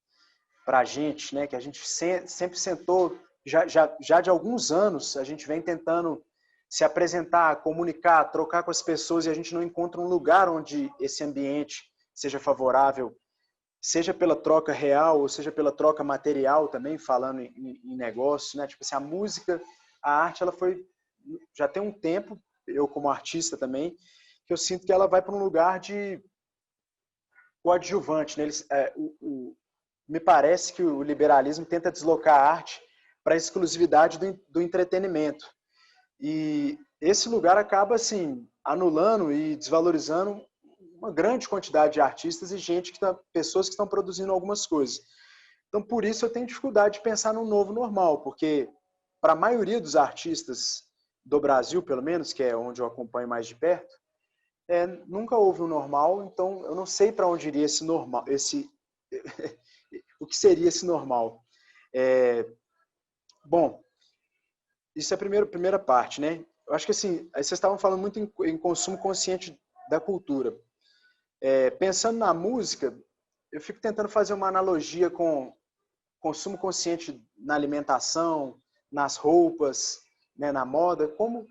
para a gente, né, que a gente sempre sentou. Já de alguns anos, a gente vem tentando se apresentar, comunicar, trocar com as pessoas e a gente não encontra um lugar onde esse ambiente seja favorável, seja pela troca real ou seja pela troca material também, falando em negócio, né? Tipo assim, a música, a arte, ela já tem um tempo, eu como artista também, que eu sinto que ela vai para um lugar de coadjuvante, né? Me parece que o liberalismo tenta deslocar a arte para a exclusividade do entretenimento. E esse lugar acaba, assim, anulando e desvalorizando uma grande quantidade de artistas e pessoas que estão produzindo algumas coisas. Então, por isso, eu tenho dificuldade de pensar num novo normal, porque para a maioria dos artistas do Brasil, pelo menos, que é onde eu acompanho mais de perto, nunca houve um normal, então eu não sei para onde iria esse normal, o que seria esse normal. Bom, isso é a primeira parte, né? Eu acho que assim, vocês estavam falando muito em consumo consciente da cultura. Pensando na música, eu fico tentando fazer uma analogia com consumo consciente na alimentação, nas roupas, né, na moda. Como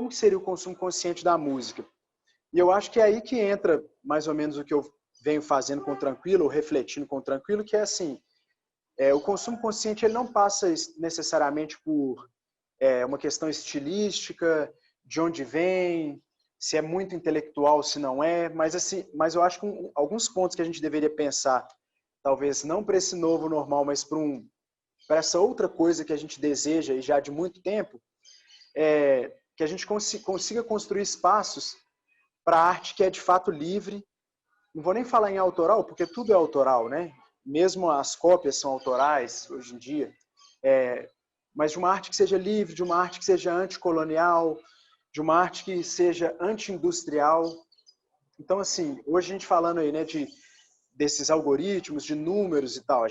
que seria o consumo consciente da música? E eu acho que é aí que entra mais ou menos o que eu venho fazendo com o Tranquilo, ou refletindo com o Tranquilo, que é assim, o consumo consciente ele não passa necessariamente por uma questão estilística, de onde vem, se é muito intelectual, se não é, mas eu acho que alguns pontos que a gente deveria pensar, talvez não para esse novo normal, mas para essa outra coisa que a gente deseja e já de muito tempo, que a gente consiga construir espaços para a arte que é de fato livre. Não vou nem falar em autoral, porque tudo é autoral, né? Mesmo as cópias são autorais hoje em dia, mas de uma arte que seja livre, de uma arte que seja anticolonial, de uma arte que seja anti-industrial. Então, assim, hoje a gente falando aí, né, desses algoritmos, de números e tal.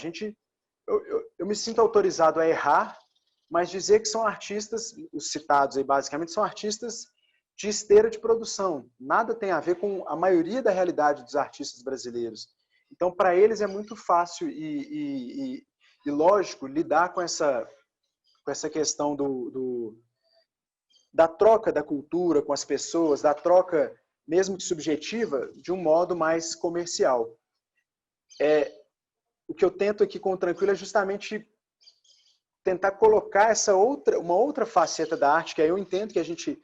Eu me sinto autorizado a errar, mas dizer que são artistas, os citados aí basicamente, são artistas de esteira de produção. Nada tem a ver com a maioria da realidade dos artistas brasileiros. Então, para eles é muito fácil e lógico lidar com essa questão da troca da cultura com as pessoas, da troca, mesmo que subjetiva, de um modo mais comercial. O que eu tento aqui com o Tranquilo é justamente tentar colocar uma outra faceta da arte, que aí eu entendo que a gente,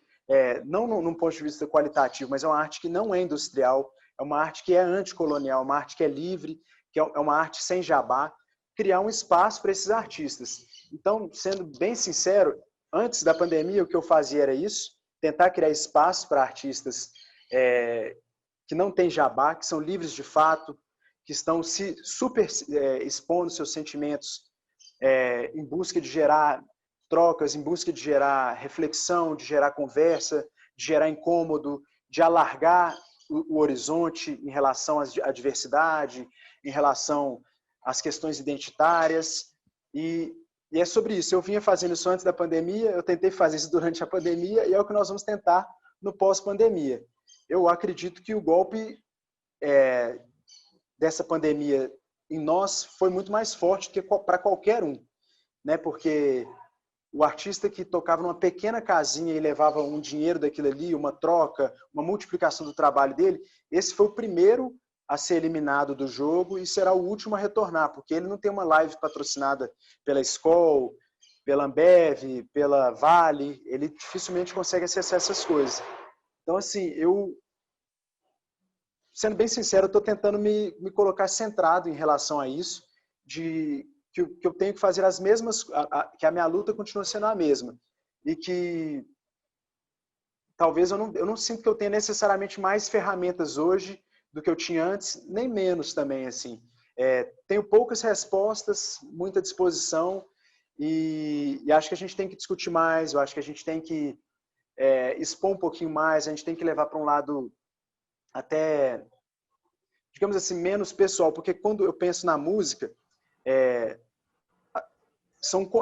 não num ponto de vista qualitativo, mas é uma arte que não é industrial, é uma arte que é anticolonial, uma arte que é livre, que é uma arte sem jabá, criar um espaço para esses artistas. Então, sendo bem sincero, antes da pandemia, o que eu fazia era isso, tentar criar espaço para artistas que não têm jabá, que são livres de fato, que estão se super expondo seus sentimentos em busca de gerar trocas, em busca de gerar reflexão, de gerar conversa, de gerar incômodo, de alargar o horizonte em relação à diversidade, em relação às questões identitárias. E é sobre isso. Eu vinha fazendo isso antes da pandemia, eu tentei fazer isso durante a pandemia e é o que nós vamos tentar no pós-pandemia. Eu acredito que o golpe dessa pandemia em nós foi muito mais forte que para qualquer um, né? Porque o artista que tocava numa pequena casinha e levava um dinheiro daquilo ali, uma troca, uma multiplicação do trabalho dele, esse foi o primeiro a ser eliminado do jogo e será o último a retornar, porque ele não tem uma live patrocinada pela Skol, pela Ambev, pela Vale, ele dificilmente consegue acessar essas coisas. Então, assim, sendo bem sincero, eu estou tentando me colocar centrado em relação a isso, que eu tenho que fazer as mesmas, que a minha luta continua sendo a mesma. E que talvez eu não sinto que eu tenha necessariamente mais ferramentas hoje do que eu tinha antes, nem menos também, assim. Tenho poucas respostas, muita disposição, e acho que a gente tem que discutir mais, eu acho que a gente tem que expor um pouquinho mais, a gente tem que levar para um lado até, digamos assim, menos pessoal, porque quando eu penso na música, é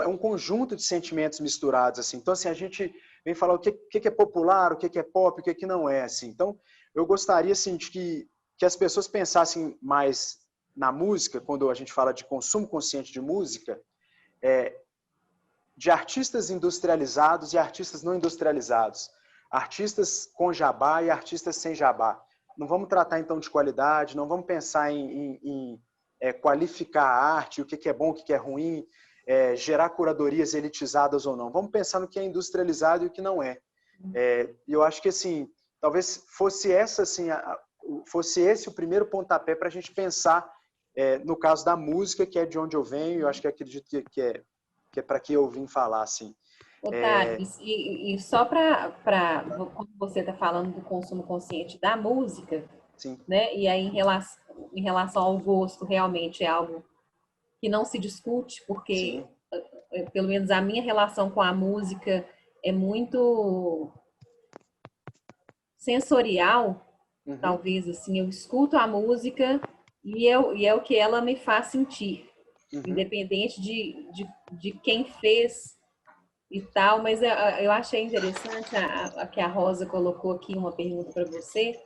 um conjunto de sentimentos misturados, assim. Então, assim, a gente vem falar o que é popular, o que é pop, o que não é, assim. Então, eu gostaria, assim, de que as pessoas pensassem mais na música, quando a gente fala de consumo consciente de música, de artistas industrializados e artistas não industrializados. Artistas com jabá e artistas sem jabá. Não vamos tratar, então, de qualidade, não vamos pensar em qualificar a arte, o que é bom, o que é ruim, gerar curadorias elitizadas ou não. Vamos pensar no que é industrializado e o que não é. E eu acho que, assim, talvez fosse esse o primeiro pontapé para a gente pensar, no caso da música, que é de onde eu venho, eu acho que acredito que é para que eu vim falar, assim. Otávio, e só para quando você está falando do consumo consciente da música, Sim. né? E aí em relação ao gosto, realmente é algo que não se discute, porque pelo menos a minha relação com a música é muito sensorial, talvez assim, eu escuto a música e é o que ela me faz sentir, independente de quem fez e tal, mas eu achei interessante que a Rosa colocou aqui uma pergunta para você.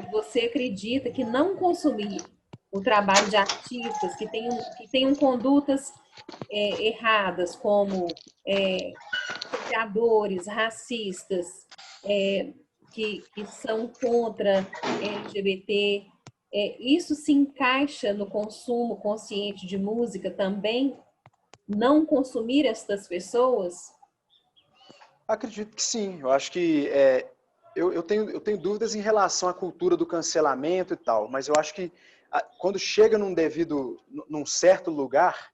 Você acredita que não consumir o trabalho de artistas que tenham condutas erradas, como criadores, racistas, que são contra LGBT, isso se encaixa no consumo consciente de música também? Não consumir estas pessoas? Acredito que sim. Eu acho que eu tenho dúvidas em relação à cultura do cancelamento e tal, mas eu acho que quando chega num certo lugar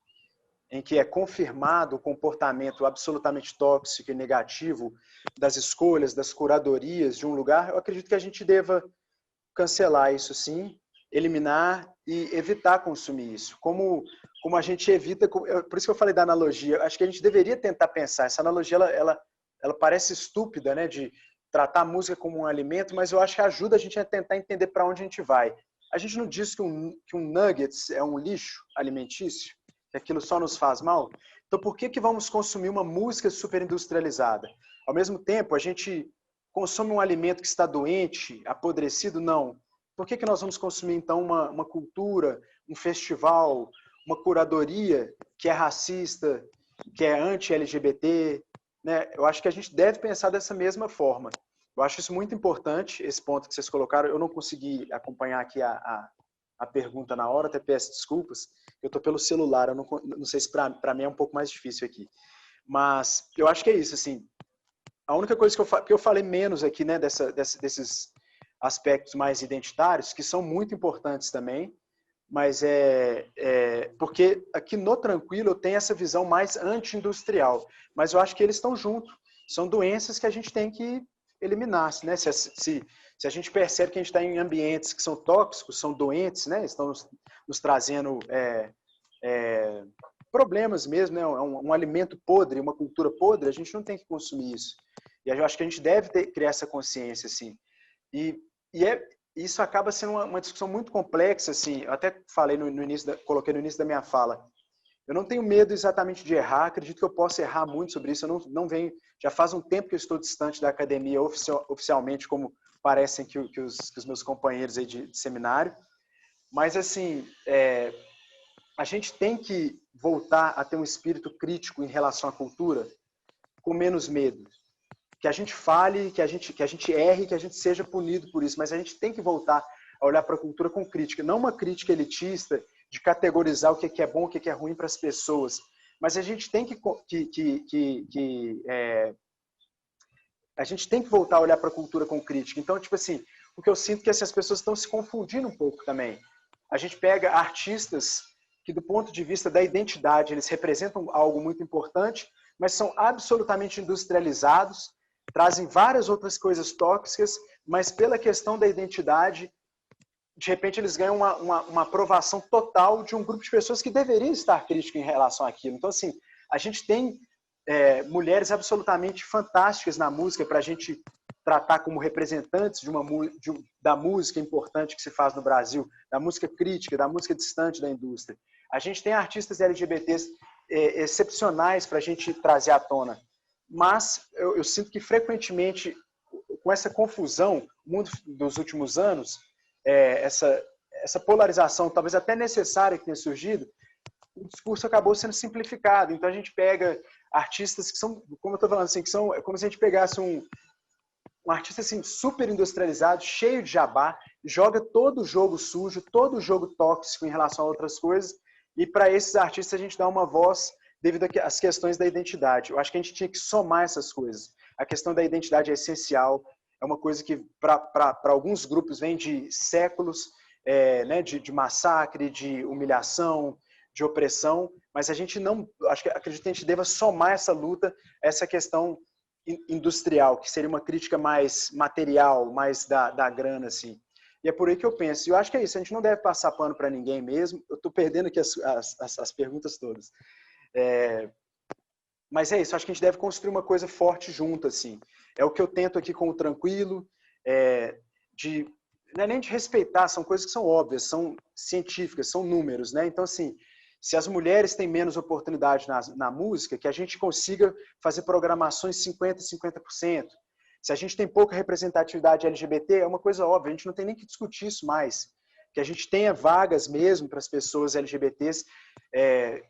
em que é confirmado o comportamento absolutamente tóxico e negativo das escolhas, das curadorias de um lugar, eu acredito que a gente deva cancelar isso sim, eliminar e evitar consumir isso. Como a gente evita, por isso que eu falei da analogia, acho que a gente deveria tentar pensar, essa analogia ela parece estúpida, né, de tratar a música como um alimento, mas eu acho que ajuda a gente a tentar entender para onde a gente vai. A gente não diz que um nuggets é um lixo alimentício, que aquilo só nos faz mal. Então, por que vamos consumir uma música super industrializada? Ao mesmo tempo, a gente consome um alimento que está doente, apodrecido? Não. Por que nós vamos consumir, então, uma cultura, um festival, uma curadoria que é racista, que é anti-LGBT? Né? Eu acho que a gente deve pensar dessa mesma forma. Eu acho isso muito importante, esse ponto que vocês colocaram. Eu não consegui acompanhar aqui a pergunta na hora, até peço desculpas. Eu estou pelo celular, eu não sei se para mim é um pouco mais difícil aqui. Mas eu acho que é isso, assim. A única coisa que eu falei menos aqui, né, desses aspectos mais identitários, que são muito importantes também, mas porque aqui no Tranquilo eu tenho essa visão mais anti-industrial, mas eu acho que eles estão juntos. São doenças que a gente tem que eliminar, né? Se a gente percebe que a gente está em ambientes que são tóxicos, são doentes, né? Estão nos trazendo problemas mesmo, né? Um alimento podre, uma cultura podre, a gente não tem que consumir isso. E eu acho que a gente deve criar essa consciência, assim. Isso acaba sendo uma discussão muito complexa, assim. Eu até falei coloquei no início da minha fala. Eu não tenho medo exatamente de errar, acredito que eu posso errar muito sobre isso. Eu não venho, já faz um tempo que eu estou distante da academia oficialmente, como parecem que os meus companheiros aí de seminário. Mas, assim, a gente tem que voltar a ter um espírito crítico em relação à cultura com menos medo. Que a gente fale, que a gente erre, que a gente seja punido por isso, mas a gente tem que voltar a olhar para a cultura com crítica, não uma crítica elitista de categorizar o que é bom, o que é ruim para as pessoas, mas a gente tem a gente tem que voltar a olhar para a cultura com crítica. Então, tipo assim, o que eu sinto é que essas pessoas estão se confundindo um pouco também. A gente pega artistas que, do ponto de vista da identidade, eles representam algo muito importante, mas são absolutamente industrializados, trazem várias outras coisas tóxicas, mas pela questão da identidade, de repente eles ganham uma aprovação total de um grupo de pessoas que deveriam estar críticas em relação àquilo. Então, assim, a gente tem mulheres absolutamente fantásticas na música para a gente tratar como representantes da música importante que se faz no Brasil, da música crítica, da música distante da indústria. A gente tem artistas LGBTs excepcionais para a gente trazer à tona. Mas eu sinto que frequentemente, com essa confusão, o mundo dos últimos anos, essa polarização, talvez até necessária que tenha surgido, o discurso acabou sendo simplificado. Então a gente pega artistas que são, como eu estou falando assim, que são como se a gente pegasse um artista assim, super industrializado, cheio de jabá, joga todo o jogo sujo, todo o jogo tóxico em relação a outras coisas, e para esses artistas a gente dá uma voz devido às questões da identidade. Eu acho que a gente tinha que somar essas coisas. A questão da identidade é essencial, é uma coisa que para alguns grupos vem de séculos, né, de massacre, de humilhação, de opressão, mas a gente não, acredito que a gente deva somar essa luta, essa questão industrial, que seria uma crítica mais material, mais da grana, assim. E é por aí que eu penso. E eu acho que é isso, a gente não deve passar pano para ninguém mesmo. Eu estou perdendo aqui as perguntas todas. Mas é isso, acho que a gente deve construir uma coisa forte junto, assim. É o que eu tento aqui com o Tranquilo, não é nem de respeitar, são coisas que são óbvias, são científicas, são números, né? Então, assim, se as mulheres têm menos oportunidade na música, que a gente consiga fazer programações 50%, 50%. Se a gente tem pouca representatividade LGBT, é uma coisa óbvia, a gente não tem nem que discutir isso mais. Que a gente tenha vagas mesmo para as pessoas LGBTs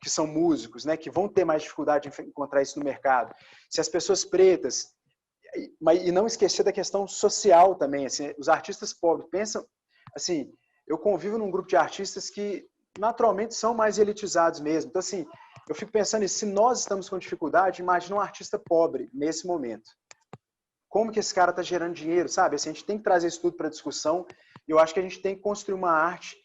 que são músicos, né, que vão ter mais dificuldade em encontrar isso no mercado. Se as pessoas pretas, e não esquecer da questão social também, assim, os artistas pobres, pensam, assim, eu convivo num grupo de artistas que naturalmente são mais elitizados mesmo. Então, assim, eu fico pensando nisso, se nós estamos com dificuldade, imagina um artista pobre nesse momento. Como que esse cara está gerando dinheiro, sabe? Assim, a gente tem que trazer isso tudo para discussão. Eu acho que a gente tem que construir uma arte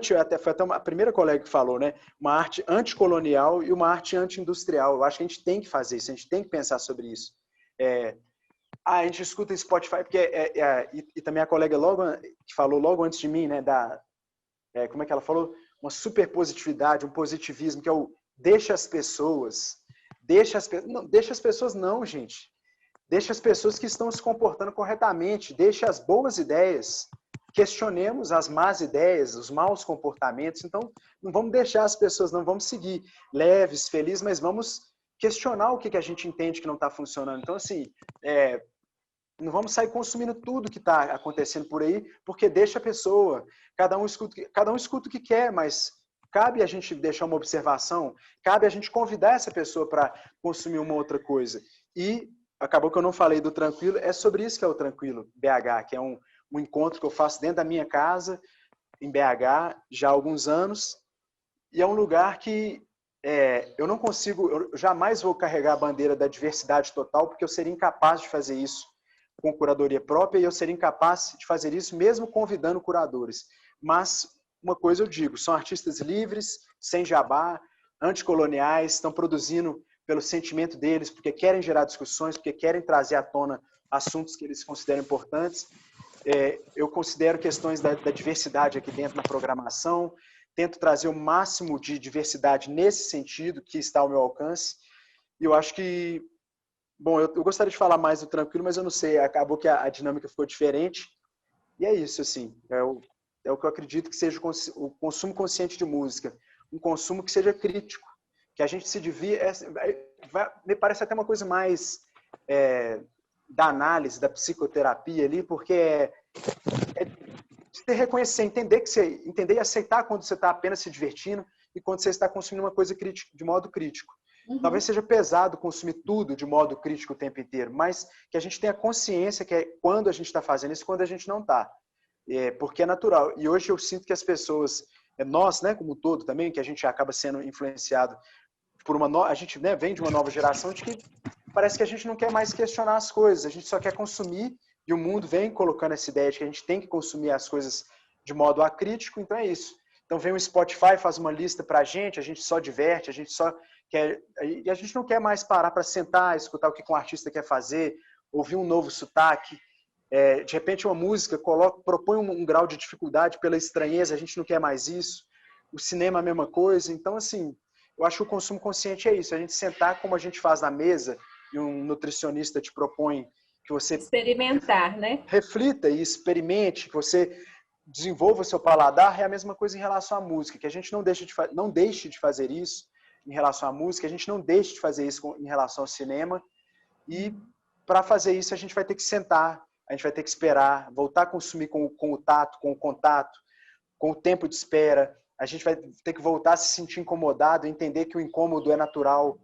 foi até a primeira colega que falou, né? Uma arte anticolonial e uma arte anti-industrial. Eu acho que a gente tem que fazer isso, a gente tem que pensar sobre isso. A gente escuta Spotify, porque e também a colega que falou logo antes de mim, né? Como é que ela falou? Uma super positividade, um positivismo, que é o deixa as pessoas. Não, deixa as pessoas não, gente. Deixa as pessoas que estão se comportando corretamente. Deixa as boas ideias. questionemos as más ideias, os maus comportamentos. Então, não vamos deixar as pessoas, não vamos seguir leves, felizes, mas vamos questionar o que a gente entende que não está funcionando. Então, assim, não vamos sair consumindo tudo que está acontecendo por aí, porque deixa a pessoa, cada um escuta o que quer, mas cabe a gente deixar uma observação, cabe a gente convidar essa pessoa para consumir uma outra coisa. E acabou que eu não falei do Tranquilo, é sobre isso que é o Tranquilo BH, que é um encontro que eu faço dentro da minha casa, em BH, já há alguns anos, e é um lugar que eu não consigo, eu jamais vou carregar a bandeira da diversidade total, porque eu seria incapaz de fazer isso com curadoria própria, e eu seria incapaz de fazer isso mesmo convidando curadores. Mas uma coisa eu digo, são artistas livres, sem jabá, anticoloniais, estão produzindo pelo sentimento deles, porque querem gerar discussões, porque querem trazer à tona assuntos que eles consideram importantes. Eu considero questões da diversidade aqui dentro na programação, tento trazer o máximo de diversidade nesse sentido que está ao meu alcance, e eu acho que, bom, eu gostaria de falar mais do Tranquilo, mas eu não sei, acabou que a dinâmica ficou diferente, e é isso, assim, é o que eu acredito que seja o consumo consciente de música, um consumo que seja crítico, que a gente se devia, me parece até uma coisa mais da análise, da psicoterapia ali, porque você reconhecer, entender e aceitar quando você está apenas se divertindo e quando você está consumindo uma coisa de modo crítico. Uhum. Talvez seja pesado consumir tudo de modo crítico o tempo inteiro, mas que a gente tenha consciência que é quando a gente está fazendo isso e quando a gente não está. Porque é natural. E hoje eu sinto que as pessoas, nós, né, como um todo também, que a gente acaba sendo influenciado por a gente, né, vem de uma nova geração de que parece que a gente não quer mais questionar as coisas, a gente só quer consumir, e o mundo vem colocando essa ideia de que a gente tem que consumir as coisas de modo acrítico, então é isso. Então vem o Spotify, faz uma lista pra gente só diverte, a gente só quer, e a gente não quer mais parar para sentar, escutar o que um artista quer fazer, ouvir um novo sotaque. De repente uma música propõe um grau de dificuldade pela estranheza, a gente não quer mais isso. O cinema a mesma coisa. Então, assim, eu acho que o consumo consciente é isso, a gente sentar como a gente faz na mesa, e um nutricionista te propõe que você experimentar, né? Reflita e experimente, que você desenvolva o seu paladar, é a mesma coisa em relação à música, que a gente não deixe de fazer isso em relação à música, a gente não deixe de fazer isso em relação ao cinema, e para fazer isso a gente vai ter que sentar, a gente vai ter que esperar, voltar a consumir com o tato, com o contato, com o tempo de espera, a gente vai ter que voltar a se sentir incomodado, entender que o incômodo é natural.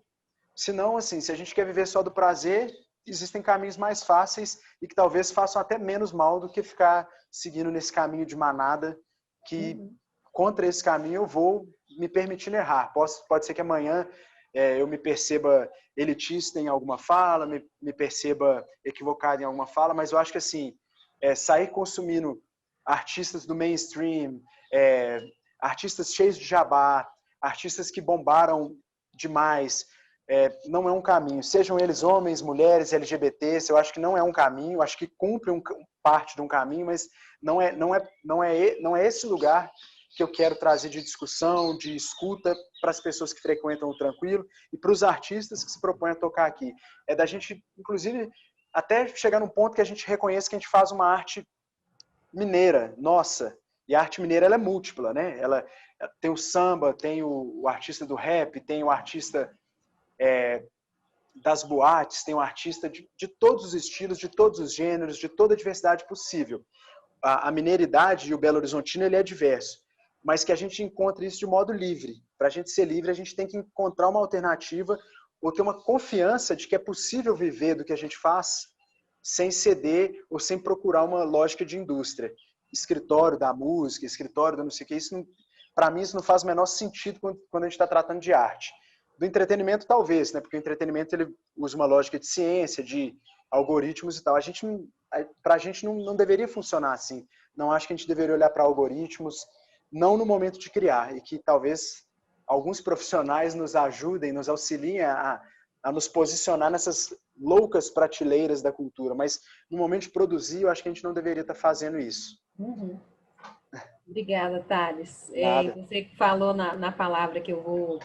Senão, assim, se a gente quer viver só do prazer, existem caminhos mais fáceis e que talvez façam até menos mal do que ficar seguindo nesse caminho de manada, que contra esse caminho eu vou me permitindo errar. Pode ser que amanhã eu me perceba elitista em alguma fala, me perceba equivocado em alguma fala, mas eu acho que assim, sair consumindo artistas do mainstream, artistas cheios de jabá, artistas que bombaram demais, não é um caminho. Sejam eles homens, mulheres, LGBTs, eu acho que não é um caminho, eu acho que cumpre parte de um caminho, mas não é esse lugar que eu quero trazer de discussão, de escuta para as pessoas que frequentam o Tranquilo e para os artistas que se propõem a tocar aqui. É da gente, inclusive, até chegar num ponto que a gente reconheça que a gente faz uma arte mineira, nossa. E a arte mineira ela é múltipla, né? Ela tem o samba, tem o artista do rap, tem o artista das boates, tem o artista de todos os estilos, de todos os gêneros, de toda a diversidade possível. A mineiridade e o Belo Horizontino ele é diverso, mas que a gente encontre isso de modo livre. Para a gente ser livre, a gente tem que encontrar uma alternativa ou ter uma confiança de que é possível viver do que a gente faz sem ceder ou sem procurar uma lógica de indústria. Escritório da música, escritório da não sei o que, para mim isso não faz o menor sentido quando a gente está tratando de arte. Do entretenimento talvez, né? Porque o entretenimento ele usa uma lógica de ciência, de algoritmos e tal. Para a gente não deveria funcionar assim. Não acho que a gente deveria olhar para algoritmos, não no momento de criar, e que talvez alguns profissionais nos ajudem, nos auxiliem a nos posicionar nessas loucas prateleiras da cultura, mas no momento de produzir, eu acho que a gente não deveria estar fazendo isso. Uhum. Obrigada, Thales. Você que falou na palavra que eu vou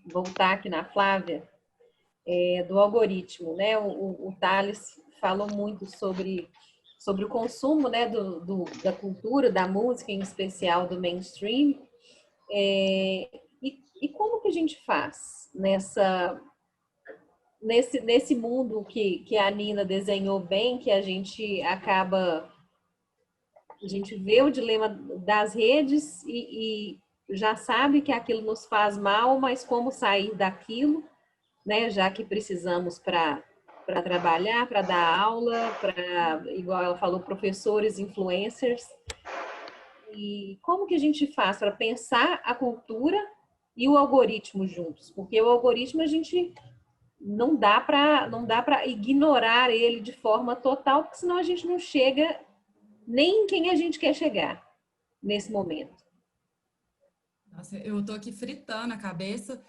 voltar aqui na Flávia, do algoritmo, né? O Thales falou muito sobre sobre o consumo, né, da cultura, da música, em especial do mainstream. E como que a gente faz nesse mundo que a Nina desenhou bem, que a gente vê o dilema das redes e já sabe que aquilo nos faz mal, mas como sair daquilo, né? Já que precisamos para trabalhar, para dar aula, igual ela falou, professores, influencers. E como que a gente faz para pensar a cultura e o algoritmo juntos? Porque o algoritmo a gente não dá para ignorar ele de forma total, porque senão a gente não chega nem em quem a gente quer chegar nesse momento. Nossa, eu tô aqui fritando a cabeça,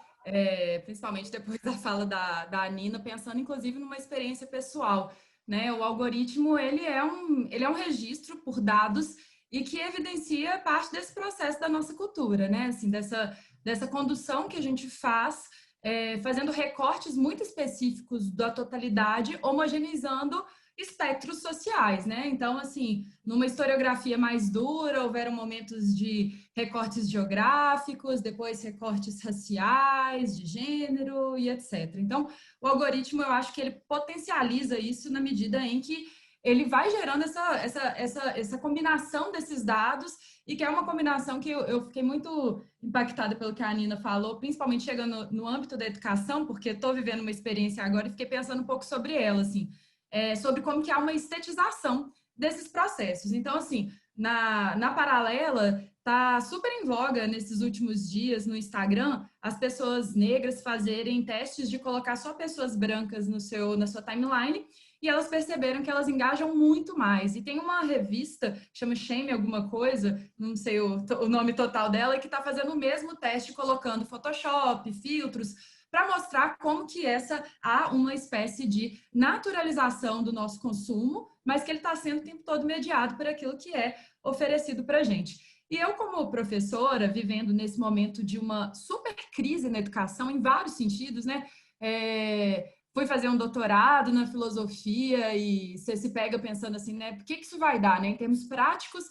principalmente depois da fala da Nina, pensando inclusive numa experiência pessoal, né? O algoritmo, ele é um registro por dados e que evidencia parte desse processo da nossa cultura, né? Assim, dessa condução que a gente faz, fazendo recortes muito específicos da totalidade, homogeneizando espectros sociais, né? Então, assim, numa historiografia mais dura, houveram momentos de recortes geográficos, depois recortes raciais, de gênero e etc. Então, o algoritmo, eu acho que ele potencializa isso na medida em que ele vai gerando essa combinação desses dados, e que é uma combinação que eu fiquei muito impactada pelo que a Nina falou, principalmente chegando no âmbito da educação, porque estou vivendo uma experiência agora e fiquei pensando um pouco sobre ela, assim, sobre como que há uma estetização desses processos. Então, assim, na paralela, tá super em voga nesses últimos dias no Instagram as pessoas negras fazerem testes de colocar só pessoas brancas na sua timeline, e elas perceberam que elas engajam muito mais. E tem uma revista que chama Shame alguma coisa, não sei o nome total dela, que está fazendo o mesmo teste, colocando Photoshop, filtros, para mostrar como que há uma espécie de naturalização do nosso consumo, mas que ele está sendo o tempo todo mediado por aquilo que é oferecido para a gente. E eu, como professora, vivendo nesse momento de uma super crise na educação, em vários sentidos, né? Fui fazer um doutorado na filosofia e você se pega pensando assim, né? Por que isso vai dar, né? Em termos práticos,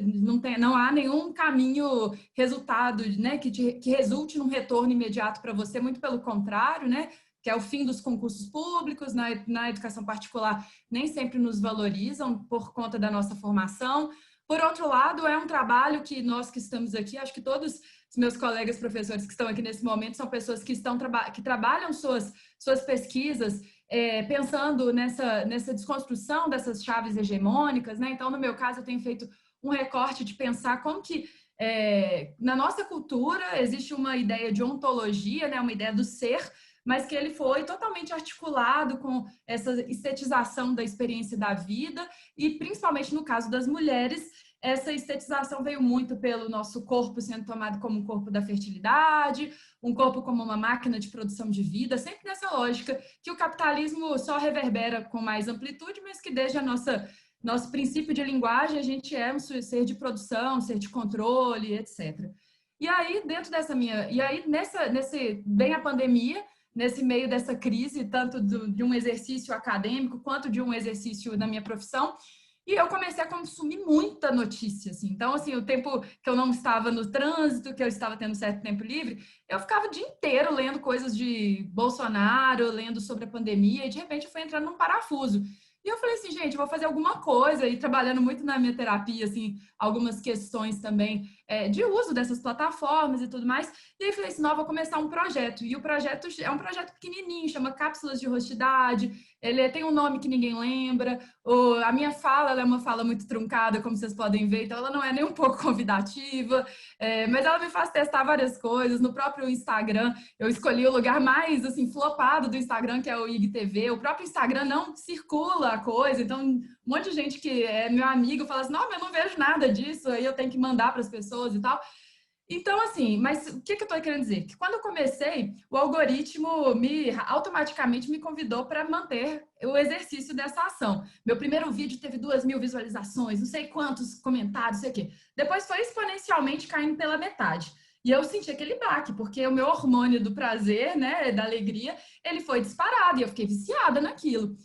não há nenhum caminho, resultado, né? Que resulte num retorno imediato para você, muito pelo contrário, né? Que é o fim dos concursos públicos, na educação particular nem sempre nos valorizam por conta da nossa formação. Por outro lado, é um trabalho que nós que estamos aqui, acho que todos os meus colegas professores que estão aqui nesse momento são pessoas que trabalham suas pesquisas pensando nessa desconstrução dessas chaves hegemônicas, né? Então, no meu caso, eu tenho feito um recorte de pensar como que na nossa cultura existe uma ideia de ontologia, né? Uma ideia do ser, mas que ele foi totalmente articulado com essa estetização da experiência da vida, e principalmente no caso das mulheres, essa estetização veio muito pelo nosso corpo sendo tomado como um corpo da fertilidade, um corpo como uma máquina de produção de vida, sempre nessa lógica que o capitalismo só reverbera com mais amplitude, mas que desde nosso princípio de linguagem a gente é um ser de produção, um ser de controle, etc. E aí, vem a pandemia, nesse meio dessa crise, tanto de um exercício acadêmico quanto de um exercício na minha profissão, e eu comecei a consumir muita notícia, assim. Então, assim, o tempo que eu não estava no trânsito, que eu estava tendo certo tempo livre, eu ficava o dia inteiro lendo coisas de Bolsonaro, lendo sobre a pandemia, e de repente eu fui entrando num parafuso. E eu falei assim, gente, eu vou fazer alguma coisa, e trabalhando muito na minha terapia, assim, algumas questões também de uso dessas plataformas e tudo mais. E aí eu falei assim, não, eu vou começar um projeto. E o projeto é um projeto pequenininho, chama Cápsulas de Honestidade. Ele tem um nome que ninguém lembra. A minha fala, ela é uma fala muito truncada, como vocês podem ver, então ela não é nem um pouco convidativa, mas ela me faz testar várias coisas. No próprio Instagram, eu escolhi o lugar mais, assim, flopado do Instagram, que é o IGTV. O próprio Instagram não circula a coisa, então um monte de gente que é meu amigo fala assim, não, eu não vejo nada disso, aí eu tenho que mandar para as pessoas e tal. Então, assim, mas o que eu estou querendo dizer? Que quando eu comecei, o algoritmo automaticamente me convidou para manter o exercício dessa ação. Meu primeiro vídeo teve 2.000 visualizações, não sei quantos comentários, não sei o quê. Depois foi exponencialmente caindo pela metade. E eu senti aquele baque, porque o meu hormônio do prazer, né, da alegria, ele foi disparado e eu fiquei viciada naquilo.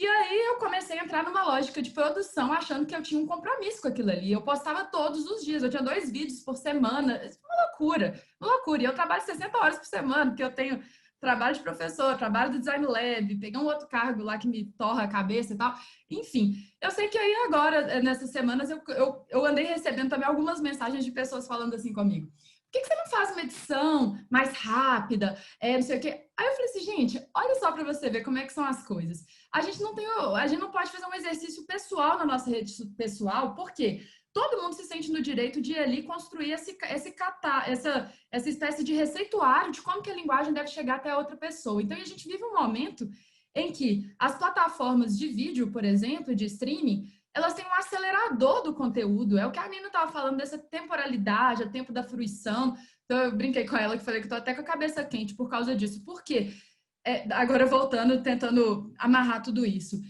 E aí eu comecei a entrar numa lógica de produção, achando que eu tinha um compromisso com aquilo ali. Eu postava todos os dias, eu tinha 2 vídeos por semana. Uma loucura, uma loucura. E eu trabalho 60 horas por semana, porque eu tenho trabalho de professor, trabalho do Design Lab, peguei um outro cargo lá que me torra a cabeça e tal. Enfim, eu sei que aí agora, nessas semanas, eu andei recebendo também algumas mensagens de pessoas falando assim comigo. Por que você não faz uma edição mais rápida? Não sei o quê. Aí eu falei assim, gente, olha só para você ver como é que são as coisas. A gente não pode fazer um exercício pessoal na nossa rede pessoal, por quê? Todo mundo se sente no direito de ir ali construir essa espécie de receituário de como que a linguagem deve chegar até a outra pessoa. Então, a gente vive um momento em que as plataformas de vídeo, por exemplo, de streaming, elas têm um acelerador do conteúdo. É o que a Nina estava falando dessa temporalidade, o tempo da fruição. Então, eu brinquei com ela que falei que estou até com a cabeça quente por causa disso. Por quê? Agora voltando, tentando amarrar tudo isso.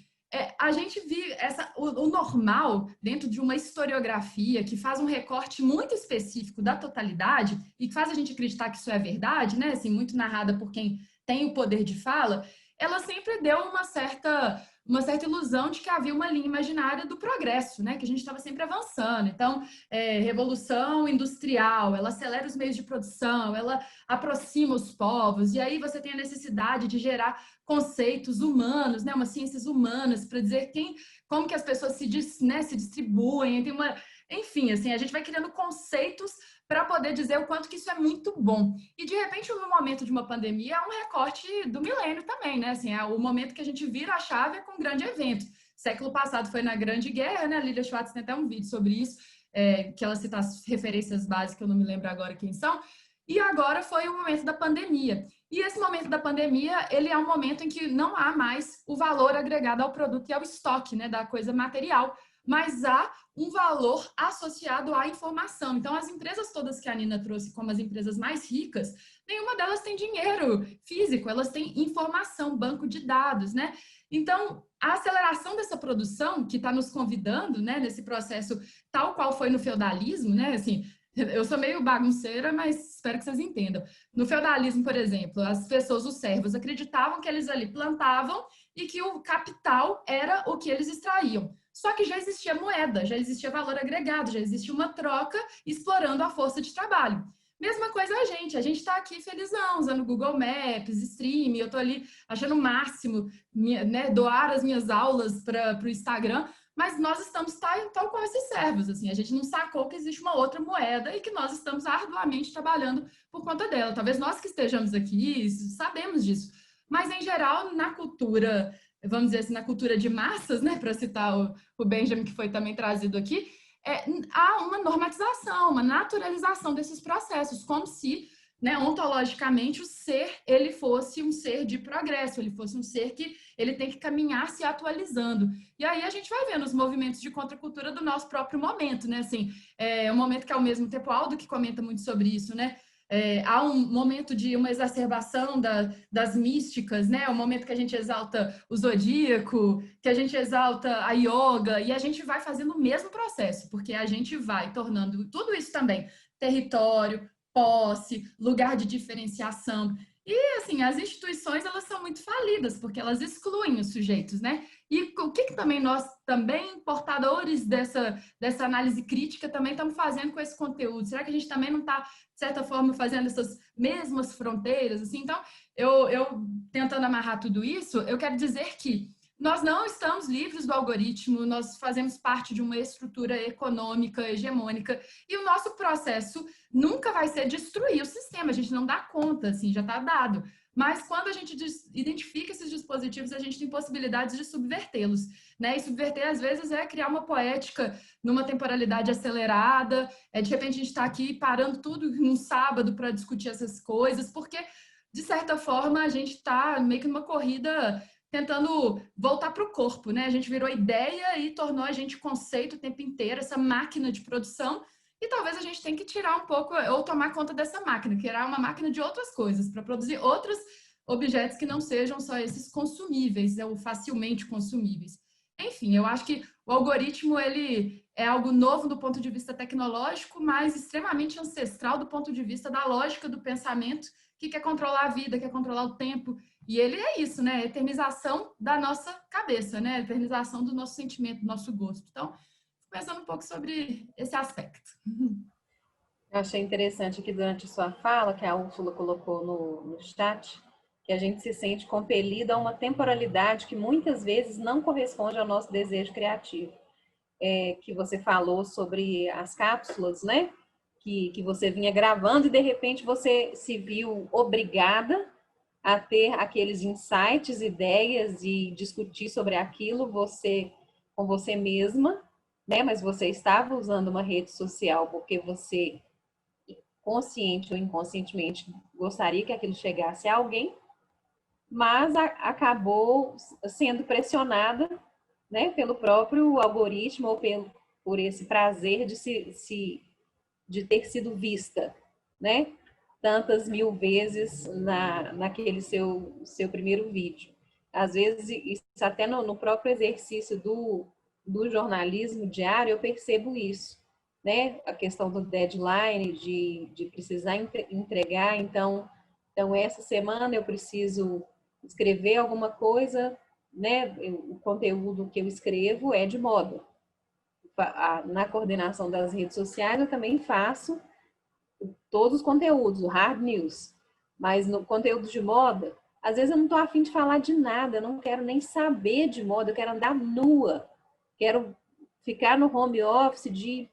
A gente vive o normal dentro de uma historiografia que faz um recorte muito específico da totalidade e que faz a gente acreditar que isso é verdade, né? Assim, muito narrada por quem tem o poder de fala, ela sempre deu uma certa ilusão de que havia uma linha imaginária do progresso, né? Que a gente estava sempre avançando. Então, revolução industrial, ela acelera os meios de produção, ela aproxima os povos, e aí você tem a necessidade de gerar conceitos humanos, né? Umas ciências humanas para dizer como que as pessoas se distribuem, enfim, assim, a gente vai criando conceitos para poder dizer o quanto que isso é muito bom. E, de repente, no momento de uma pandemia, é um recorte do milênio também, né? Assim, é o momento que a gente vira a chave com um grande evento. Século passado foi na Grande Guerra, né? A Lilia Schwartz tem até um vídeo sobre isso, que ela cita as referências básicas, eu não me lembro agora quem são. E agora foi o momento da pandemia. E esse momento da pandemia, ele é um momento em que não há mais o valor agregado ao produto e ao estoque, né? Da coisa material, mas há um valor associado à informação. Então, as empresas todas que a Nina trouxe como as empresas mais ricas, nenhuma delas tem dinheiro físico, elas têm informação, banco de dados, né? Então, a aceleração dessa produção, que está nos convidando, né, nesse processo tal qual foi no feudalismo, né, assim, eu sou meio bagunceira, mas espero que vocês entendam. No feudalismo, por exemplo, as pessoas, os servos, acreditavam que eles ali plantavam e que o capital era o que eles extraíam. Só que já existia moeda, já existia valor agregado, já existia uma troca explorando a força de trabalho. Mesma coisa a gente está aqui felizão, usando Google Maps, Stream, eu estou ali achando o máximo, né, doar as minhas aulas para o Instagram, mas nós estamos tal como esses servos, assim, a gente não sacou que existe uma outra moeda e que nós estamos arduamente trabalhando por conta dela. Talvez nós que estejamos aqui sabemos disso, mas em geral, na cultura, vamos dizer assim, na cultura de massas, né, para citar o Benjamin, que foi também trazido aqui, há uma normatização, uma naturalização desses processos, como se, né, ontologicamente, o ser, ele fosse um ser de progresso, ele fosse um ser que ele tem que caminhar se atualizando. E aí a gente vai vendo os movimentos de contracultura do nosso próprio momento, né, assim, um momento que ao mesmo tempo, Aldo que comenta muito sobre isso, né, há um momento de uma exacerbação das místicas, né? O momento que a gente exalta o zodíaco, que a gente exalta a yoga, e a gente vai fazendo o mesmo processo, porque a gente vai tornando tudo isso também território, posse, lugar de diferenciação. E, assim, as instituições, elas são muito falidas, porque elas excluem os sujeitos, né? E o que também nós, também portadores dessa análise crítica, também estamos fazendo com esse conteúdo? Será que a gente também não está, de certa forma, fazendo essas mesmas fronteiras? Assim? Então, eu tentando amarrar tudo isso, eu quero dizer que nós não estamos livres do algoritmo, nós fazemos parte de uma estrutura econômica hegemônica e o nosso processo nunca vai ser destruir o sistema, a gente não dá conta, assim, já está dado. Mas quando a gente identifica esses dispositivos, a gente tem possibilidades de subvertê-los, né? E subverter, às vezes, é criar uma poética numa temporalidade acelerada, de repente a gente está aqui parando tudo num sábado para discutir essas coisas, porque, de certa forma, a gente está meio que numa corrida tentando voltar para o corpo, né? A gente virou ideia e tornou a gente conceito o tempo inteiro, essa máquina de produção, e talvez a gente tenha que tirar um pouco, ou tomar conta dessa máquina, criar uma máquina de outras coisas, para produzir outros objetos que não sejam só esses consumíveis, ou facilmente consumíveis. Enfim, eu acho que o algoritmo, ele é algo novo do ponto de vista tecnológico, mas extremamente ancestral do ponto de vista da lógica do pensamento, que quer controlar a vida, quer controlar o tempo, E ele é isso, né? Eternização da nossa cabeça, né? Eternização do nosso sentimento, do nosso gosto. Então, pensando um pouco sobre esse aspecto. Eu achei interessante aqui durante sua fala, que a Úrsula colocou no chat, que a gente se sente compelido a uma temporalidade que muitas vezes não corresponde ao nosso desejo criativo. Que você falou sobre as cápsulas, né? Que você vinha gravando e de repente você se viu obrigada a ter aqueles insights, ideias e discutir sobre aquilo com você mesma, né? Mas você estava usando uma rede social porque você, consciente ou inconscientemente, gostaria que aquilo chegasse a alguém, mas acabou sendo pressionada, né, pelo próprio algoritmo ou por esse prazer de ter sido vista, né, tantas mil vezes naquele seu primeiro vídeo. Às vezes, isso até no próprio exercício do jornalismo diário, eu percebo isso, né? A questão do deadline, de precisar entregar. Então, essa semana eu preciso escrever alguma coisa, né? O conteúdo que eu escrevo é de moda. Na coordenação das redes sociais, eu também faço todos os conteúdos, o hard news. Mas no conteúdo de moda, às vezes eu não estou afim de falar de nada, eu não quero nem saber de moda, eu quero andar nua, quero ficar no home office de,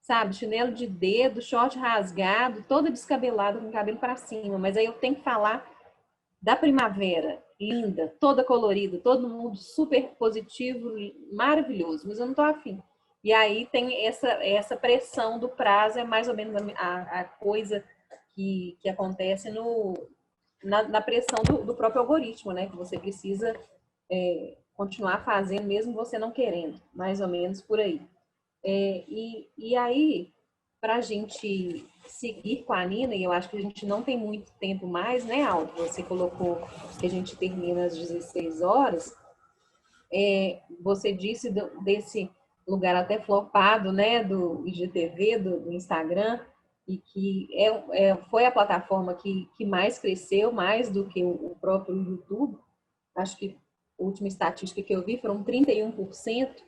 sabe, chinelo de dedo, short rasgado, toda descabelada, com o cabelo para cima, mas aí eu tenho que falar da primavera, linda, toda colorida, todo mundo super positivo, maravilhoso, mas eu não estou afim. E aí tem essa pressão do prazo, é mais ou menos a coisa que acontece na pressão do próprio algoritmo, né? Que você precisa continuar fazendo, mesmo você não querendo, mais ou menos por aí. E aí, para a gente seguir com a Nina, e eu acho que a gente não tem muito tempo mais, né, Aldo? Você colocou que a gente termina às 16 horas. Você disse desse lugar até flopado, né, do IGTV, do Instagram, e que foi a plataforma que mais cresceu, mais do que o próprio YouTube. Acho que a última estatística que eu vi foram 31%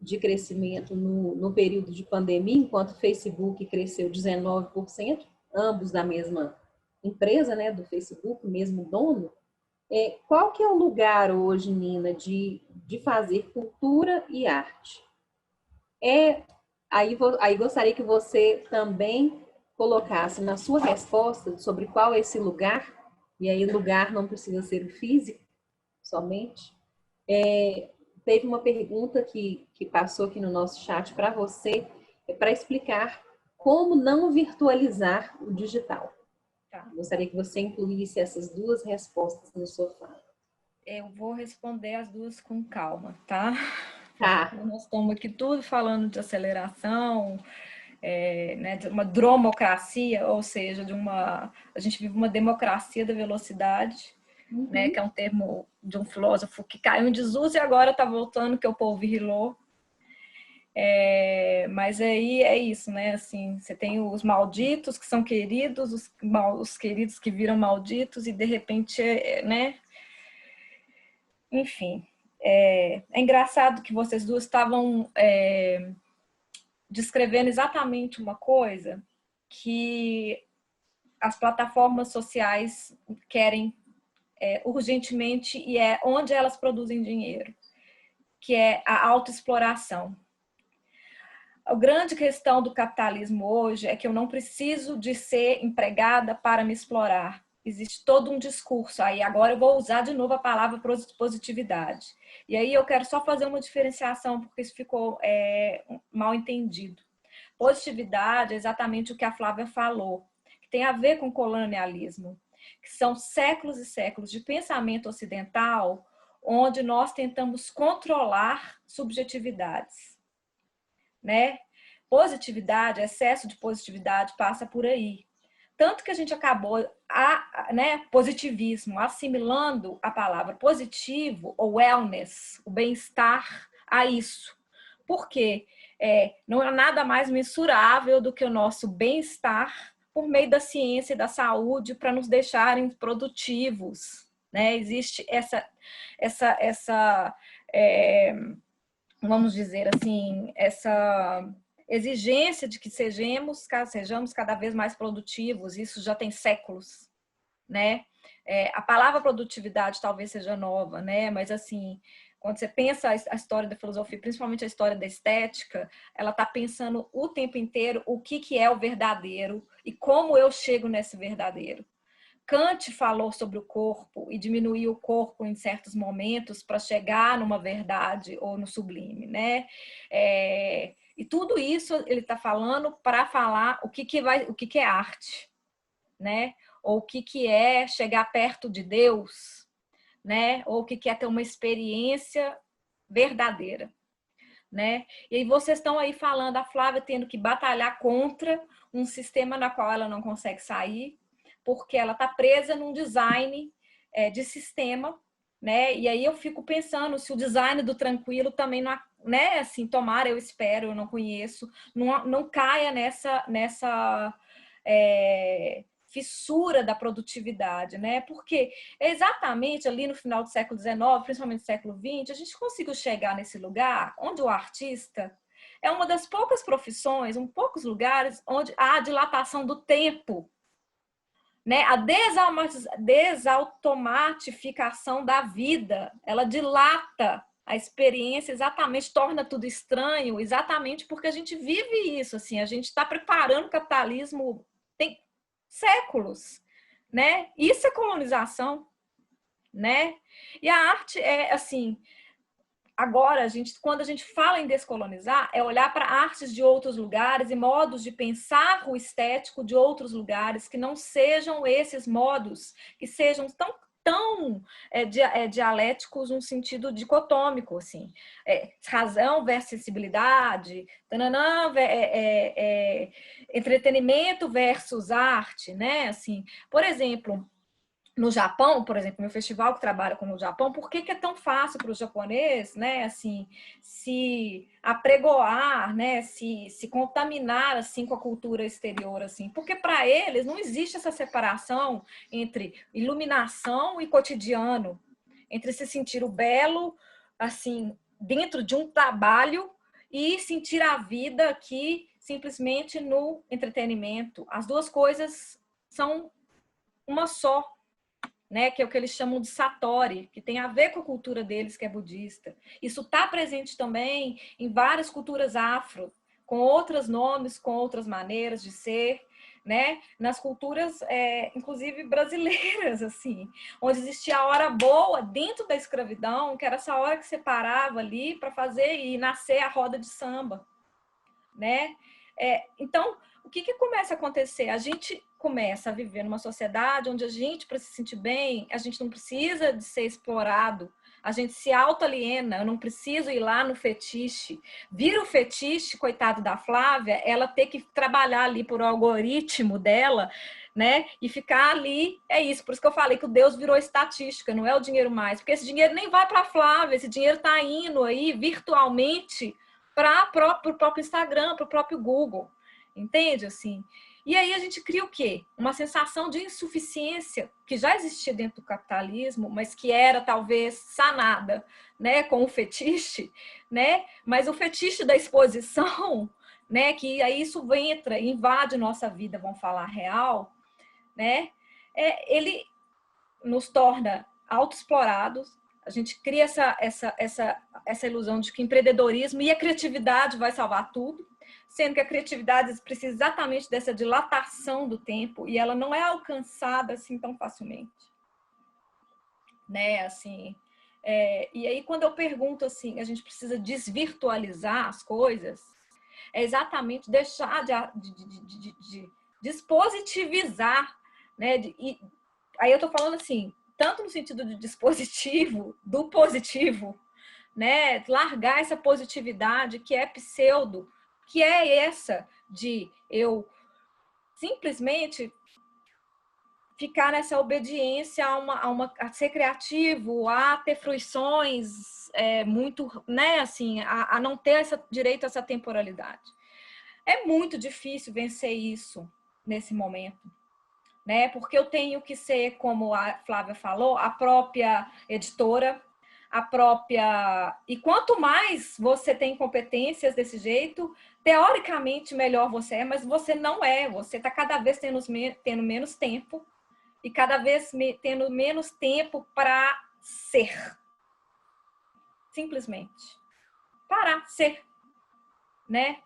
de crescimento no período de pandemia, enquanto o Facebook cresceu 19%, ambos da mesma empresa, né, do Facebook, mesmo dono. Qual que é o lugar hoje, Nina, de fazer cultura e arte? Aí gostaria que você também colocasse na sua resposta sobre qual é esse lugar, e aí lugar não precisa ser o físico somente. Teve uma pergunta que passou aqui no nosso chat para você, para explicar como não virtualizar o digital. Tá. Gostaria que você incluísse essas duas respostas no sua fala. Eu vou responder as duas com calma, tá? Tá. Nós estamos aqui tudo falando de aceleração, né, de uma dromocracia, ou seja, a gente vive uma democracia da velocidade, né, que é um termo de um filósofo que caiu em desuso e agora está voltando, que é o Paul Virilot. Mas aí é isso, né? Assim, você tem os malditos que são queridos, os queridos que viram malditos e de repente, né? Enfim, é engraçado que vocês duas estavam descrevendo exatamente uma coisa que as plataformas sociais querem urgentemente e é onde elas produzem dinheiro, que é a autoexploração. A grande questão do capitalismo hoje é que eu não preciso de ser empregada para me explorar. Existe todo um discurso. Aí agora eu vou usar de novo a palavra positividade. E aí eu quero só fazer uma diferenciação, porque isso ficou mal entendido. Positividade é exatamente o que a Flávia falou, que tem a ver com colonialismo, que são séculos e séculos de pensamento ocidental, onde nós tentamos controlar subjetividades. Né? Positividade, excesso de positividade passa por aí. Tanto que a gente acabou, né, positivismo, assimilando a palavra positivo ou wellness, o bem-estar, a isso. Por quê? Não é nada mais mensurável do que o nosso bem-estar por meio da ciência e da saúde para nos deixarem produtivos, né? Existe vamos dizer assim, essa exigência de que sejamos cada vez mais produtivos. Isso já tem séculos, né? A palavra produtividade talvez seja nova, né? Mas assim, quando você pensa a história da filosofia, principalmente a história da estética, ela está pensando o tempo inteiro o que é o verdadeiro e como eu chego nesse verdadeiro. Kant falou sobre o corpo e diminuiu o corpo em certos momentos para chegar numa verdade ou no sublime, né? E tudo isso ele está falando para falar o que é arte, né? Ou o que é chegar perto de Deus, né? Ou o que é ter uma experiência verdadeira, né? E aí vocês estão aí falando, a Flávia tendo que batalhar contra um sistema na qual ela não consegue sair, porque ela está presa num design de sistema, né? E aí eu fico pensando se o design do tranquilo também não, né? Assim, tomara, eu espero, eu não conheço, não caia nessa fissura da produtividade, né? Porque exatamente ali no final do século XIX, principalmente do século XX, a gente conseguiu chegar nesse lugar onde o artista é uma das poucas profissões, poucos lugares onde há a dilatação do tempo, né? A desautomatificação da vida, ela dilata a experiência, exatamente, torna tudo estranho, exatamente porque a gente vive isso, assim, a gente está preparando o capitalismo tem séculos, né? Isso é colonização, né? E a arte é, assim, agora, quando a gente fala em descolonizar, é olhar para artes de outros lugares e modos de pensar o estético de outros lugares, que não sejam esses modos, que sejam tão dialéticos num sentido dicotômico, assim. Razão versus sensibilidade, entretenimento versus arte, né? Assim, por exemplo, no Japão, por exemplo, meu festival que trabalha com o Japão, por que é tão fácil para o japonês, né, assim, se apregoar, né, se contaminar assim com a cultura exterior, assim? Porque para eles não existe essa separação entre iluminação e cotidiano, entre se sentir o belo, assim, dentro de um trabalho e sentir a vida aqui simplesmente no entretenimento. As duas coisas são uma só, né, que é o que eles chamam de satori, que tem a ver com a cultura deles, que é budista. Isso está presente também em várias culturas afro, com outros nomes, com outras maneiras de ser, né? Nas culturas, inclusive brasileiras, assim, onde existia a hora boa dentro da escravidão, que era essa hora que separava ali para fazer e nascer a roda de samba, né? Então, o que começa a acontecer? A gente começa a viver numa sociedade onde a gente, para se sentir bem, a gente não precisa de ser explorado, a gente se auto-aliena, eu não preciso ir lá no fetiche. Vira o fetiche, coitado da Flávia, ela ter que trabalhar ali por algoritmo dela, né? E ficar ali, é isso. Por isso que eu falei que o Deus virou estatística, não é o dinheiro mais, porque esse dinheiro nem vai para a Flávia, esse dinheiro está indo aí virtualmente para o próprio Instagram, para o próprio Google, entende? Assim, e aí a gente cria o quê? Uma sensação de insuficiência que já existia dentro do capitalismo, mas que era talvez sanada, né, com o fetiche, né? Mas o fetiche da exposição, né, que aí isso entra, invade nossa vida, vamos falar real, né? Ele nos torna autoexplorados. A gente cria essa ilusão de que empreendedorismo e a criatividade vai salvar tudo, sendo que a criatividade precisa exatamente dessa dilatação do tempo e ela não é alcançada assim tão facilmente, né? Assim, e aí quando eu pergunto assim, a gente precisa desvirtualizar as coisas, é exatamente deixar de despositivizar, né? Aí eu estou falando assim, tanto no sentido de dispositivo, do positivo, né? Largar essa positividade que é pseudo, que é essa de eu simplesmente ficar nessa obediência a ser criativo, a ter fruições muito, né? Assim, a não ter direito a essa temporalidade. É muito difícil vencer isso nesse momento, né? Porque eu tenho que ser, como a Flávia falou, a própria editora, a própria... E quanto mais você tem competências desse jeito, teoricamente melhor você é, mas você não é. Você está cada vez tendo menos tempo e cada vez tendo menos tempo para ser. Simplesmente. Para ser, né?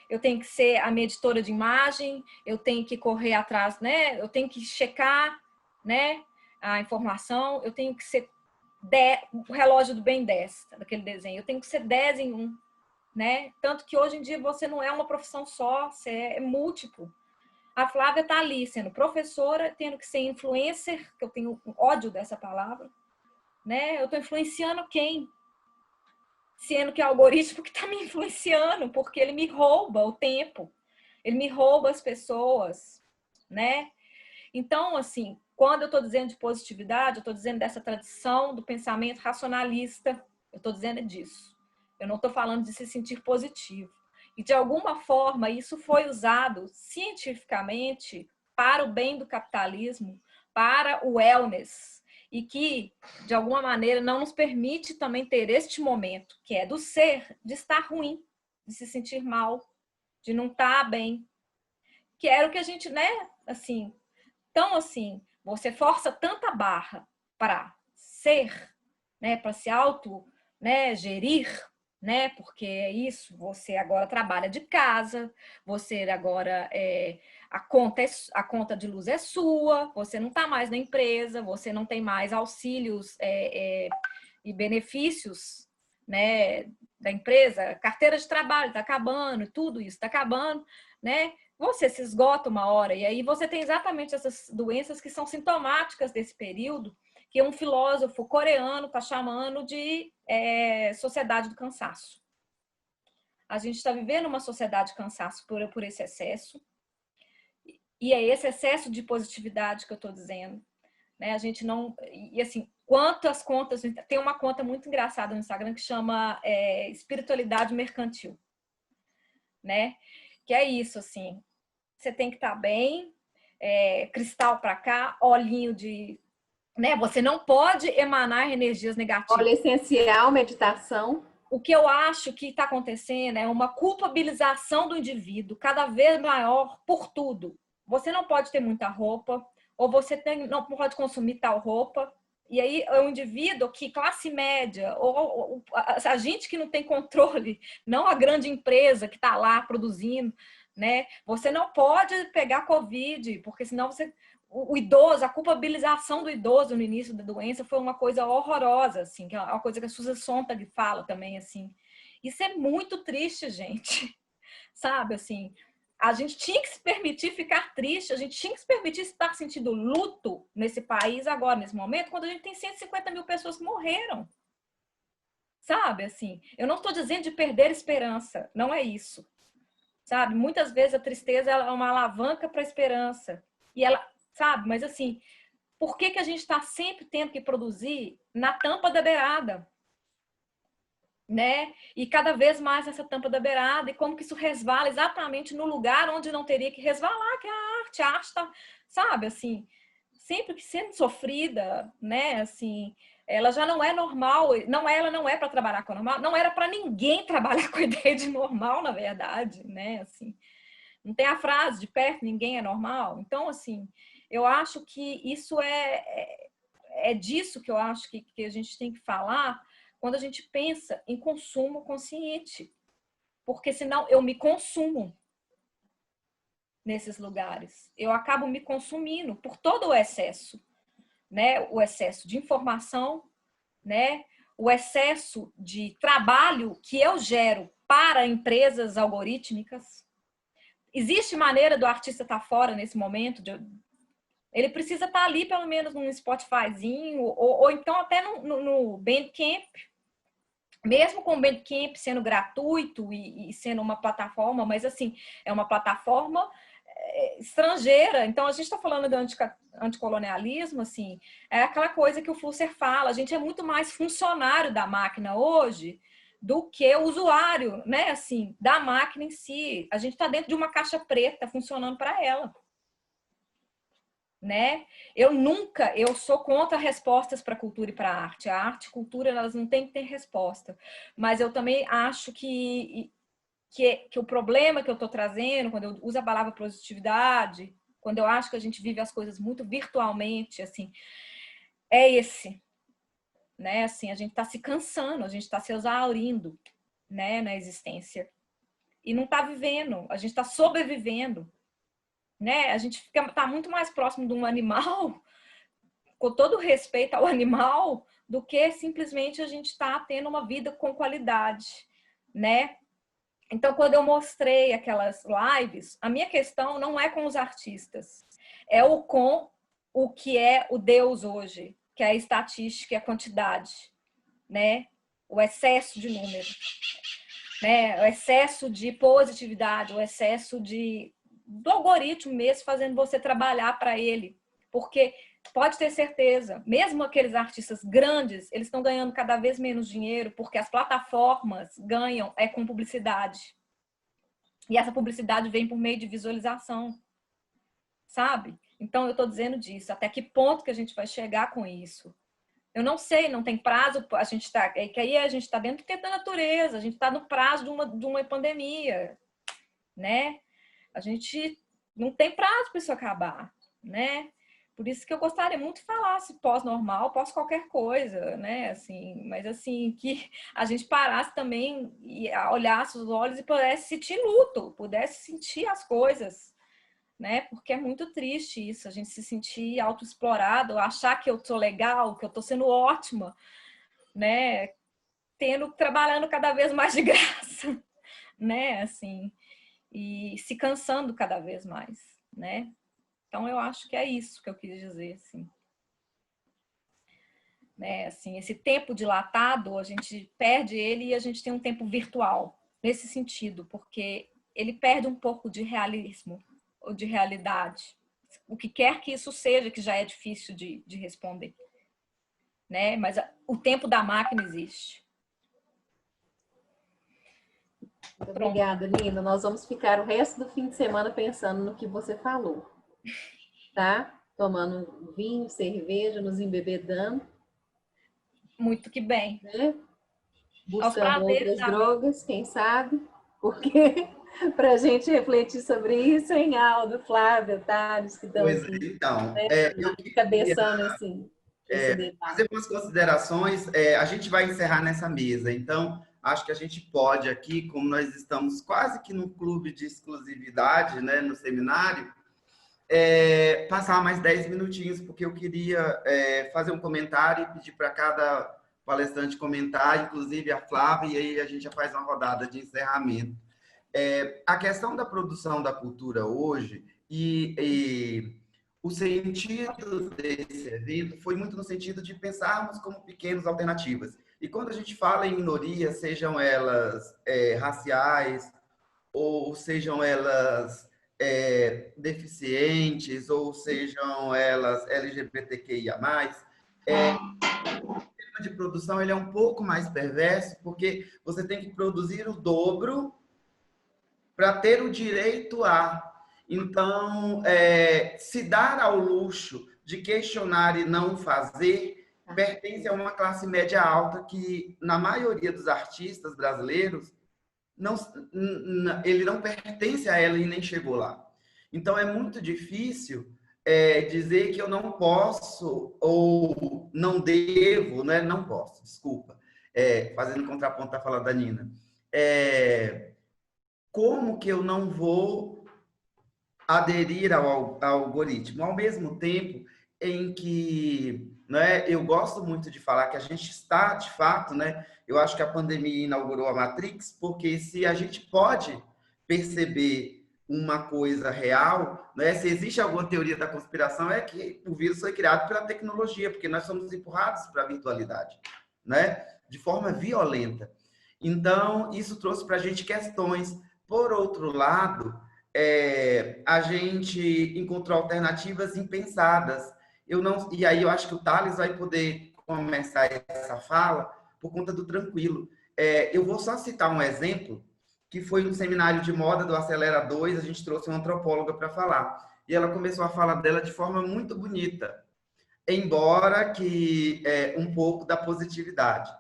Eu tenho que ser a minha editora de imagem, eu tenho que correr atrás, né? Eu tenho que checar, né, a informação, eu tenho que ser o relógio do bem 10, daquele desenho, eu tenho que ser 10 em 1, né? Tanto que hoje em dia você não é uma profissão só, você é múltiplo. A Flávia está ali sendo professora, tendo que ser influencer, que eu tenho ódio dessa palavra, né? Eu estou influenciando quem? Sendo que é o algoritmo que está me influenciando, porque ele me rouba o tempo, ele me rouba as pessoas, né? Então, assim, quando eu estou dizendo de positividade, eu estou dizendo dessa tradição do pensamento racionalista, eu estou dizendo disso. Eu não estou falando de se sentir positivo. E, de alguma forma, isso foi usado cientificamente para o bem do capitalismo, para o wellness, e que, de alguma maneira, não nos permite também ter este momento, que é do ser, de estar ruim, de se sentir mal, de não estar bem. Que era o que a gente, né, assim... Então, assim, você força tanta barra para ser, né, para se auto, né, gerir, né, porque é isso, você agora trabalha de casa, você agora a conta de luz é sua, você não está mais na empresa, você não tem mais auxílios e benefícios, né, da empresa, carteira de trabalho está acabando, tudo isso está acabando, né? Você se esgota uma hora, e aí você tem exatamente essas doenças que são sintomáticas desse período, que um filósofo coreano está chamando de sociedade do cansaço. A gente está vivendo uma sociedade de cansaço por esse excesso, e é esse excesso de positividade que eu estou dizendo. Né? A gente não... E assim, quantas contas... Tem uma conta muito engraçada no Instagram que chama Espiritualidade Mercantil, né? Que é isso, assim... Você tem que estar bem, cristal para cá, olhinho de... Né? Você não pode emanar energias negativas. Óleo essencial, meditação. O que eu acho que está acontecendo é uma culpabilização do indivíduo cada vez maior por tudo. Você não pode ter muita roupa, ou você não pode consumir tal roupa. E aí é um indivíduo que, classe média, ou a gente que não tem controle, não a grande empresa que está lá produzindo, né? Você não pode pegar Covid, porque senão você... O idoso, a culpabilização do idoso no início da doença foi uma coisa horrorosa, assim, que é uma coisa que a Susan Sontag fala também, assim. Isso é muito triste, gente. Sabe, assim, a gente tinha que se permitir ficar triste, a gente tinha que se permitir estar sentindo luto nesse país agora, nesse momento, quando a gente tem 150 mil pessoas que morreram. Sabe, assim, eu não estou dizendo de perder esperança, não é isso. Sabe, muitas vezes a tristeza é uma alavanca para a esperança. E ela, sabe, mas assim, por que a gente está sempre tendo que produzir na tampa da beirada? Né? E cada vez mais essa tampa da beirada, e como que isso resvala exatamente no lugar onde não teria que resvalar, que é a arte. A arte tá, sabe, assim, sempre que sendo sofrida, né, assim, ela já não é normal, ela não é para trabalhar com normal, não era para ninguém trabalhar com a ideia de normal, na verdade, né, assim, não tem a frase de perto ninguém é normal. Então, assim, eu acho que isso é disso que eu acho que a gente tem que falar quando a gente pensa em consumo consciente, porque senão eu me consumo nesses lugares, eu acabo me consumindo por todo o excesso, né? O excesso de informação, né? O excesso de trabalho que eu gero para empresas algorítmicas. Existe maneira do artista estar fora nesse momento? Ele precisa estar ali, pelo menos, num Spotifyzinho, ou então até no Bandcamp. Mesmo com o Bandcamp sendo gratuito e sendo uma plataforma, mas assim, é uma plataforma estrangeira. Então, a gente está falando do anticolonialismo, assim, é aquela coisa que o Flusser fala, a gente é muito mais funcionário da máquina hoje do que o usuário, né, assim, da máquina em si. A gente está dentro de uma caixa preta funcionando para ela. né? Eu sou contra respostas para cultura e para arte. A arte e cultura, elas não têm que ter resposta. Mas eu também acho que o problema que eu estou trazendo, quando eu uso a palavra positividade, quando eu acho que a gente vive as coisas muito virtualmente, assim, é esse, né? Assim, a gente está se cansando, a gente está se exaurindo, né, na existência. E não está vivendo, a gente está sobrevivendo, né? A gente está muito mais próximo de um animal, com todo respeito ao animal, do que simplesmente a gente está tendo uma vida com qualidade, né? Então, quando eu mostrei aquelas lives, a minha questão não é com os artistas, é com o que é o Deus hoje, que é a estatística e a quantidade, né? O excesso de números, né? O excesso de positividade, o excesso do algoritmo mesmo, fazendo você trabalhar para ele. Porque pode ter certeza, mesmo aqueles artistas grandes, eles estão ganhando cada vez menos dinheiro, porque as plataformas ganham com publicidade. E essa publicidade vem por meio de visualização, sabe? Então, eu estou dizendo disso. Até que ponto que a gente vai chegar com isso? Eu não sei, não tem prazo. A gente tá, que aí a gente está dentro do tempo da natureza, a gente está no prazo de uma pandemia, né? A gente não tem prazo para isso acabar, né? Por isso que eu gostaria muito de falar se pós-normal, pós qualquer coisa, né? Assim, mas assim, que a gente parasse também e olhasse os olhos e pudesse sentir luto, pudesse sentir as coisas, né? Porque é muito triste isso, a gente se sentir autoexplorado, achar que eu tô legal, que eu tô sendo ótima, né? Trabalhando cada vez mais de graça, né? Assim, e se cansando cada vez mais, né? Então, eu acho que é isso que eu quis dizer, assim. Né? Assim, esse tempo dilatado, a gente perde ele e a gente tem um tempo virtual, nesse sentido, porque ele perde um pouco de realismo, ou de realidade. O que quer que isso seja, que já é difícil de responder. Né? Mas o tempo da máquina existe. Muito obrigada, Nina. Nós vamos ficar o resto do fim de semana pensando no que você falou. Tá? Tomando vinho, cerveja, nos embebedando. Muito que bem. Né? Buscando outras drogas, quem sabe? Porque para a gente refletir sobre isso, hein, Aldo, Flávia, Thales, que estão aqui, então, né, eu cabeçando esse debate. fazer umas considerações. A gente vai encerrar nessa mesa, então acho que a gente pode aqui, como nós estamos quase que num clube de exclusividade, né, no seminário, passar mais 10 minutinhos, porque eu queria fazer um comentário e pedir para cada palestrante comentar, inclusive a Flávia, e aí a gente já faz uma rodada de encerramento. A questão da produção da cultura hoje e o sentido desse evento foi muito no sentido de pensarmos como pequenas alternativas. E quando a gente fala em minorias, sejam elas raciais, ou sejam elas deficientes, ou sejam elas LGBTQIA+, o sistema de produção ele é um pouco mais perverso, porque você tem que produzir o dobro para ter o direito a. Então, se dar ao luxo de questionar e não fazer, pertence a uma classe média alta que, na maioria dos artistas brasileiros, ele não pertence a ela e nem chegou lá. Então, é muito difícil dizer que eu não posso ou não devo, né? Não posso, desculpa. Fazendo contraponto à fala da Nina. Como que eu não vou aderir ao algoritmo? Ao mesmo tempo em que, né, eu gosto muito de falar que a gente está, de fato, né, eu acho que a pandemia inaugurou a Matrix, porque se a gente pode perceber uma coisa real, né, se existe alguma teoria da conspiração, é que o vírus foi criado pela tecnologia, porque nós somos empurrados para a virtualidade, né, de forma violenta. Então, isso trouxe para a gente questões. Por outro lado, a gente encontrou alternativas impensadas. E aí eu acho que o Thales vai poder começar essa fala por conta do tranquilo. Eu vou só citar um exemplo, que foi no seminário de moda do Acelera 2, a gente trouxe uma antropóloga para falar. e ela começou a falar dela de forma muito bonita, embora que um pouco da positividade.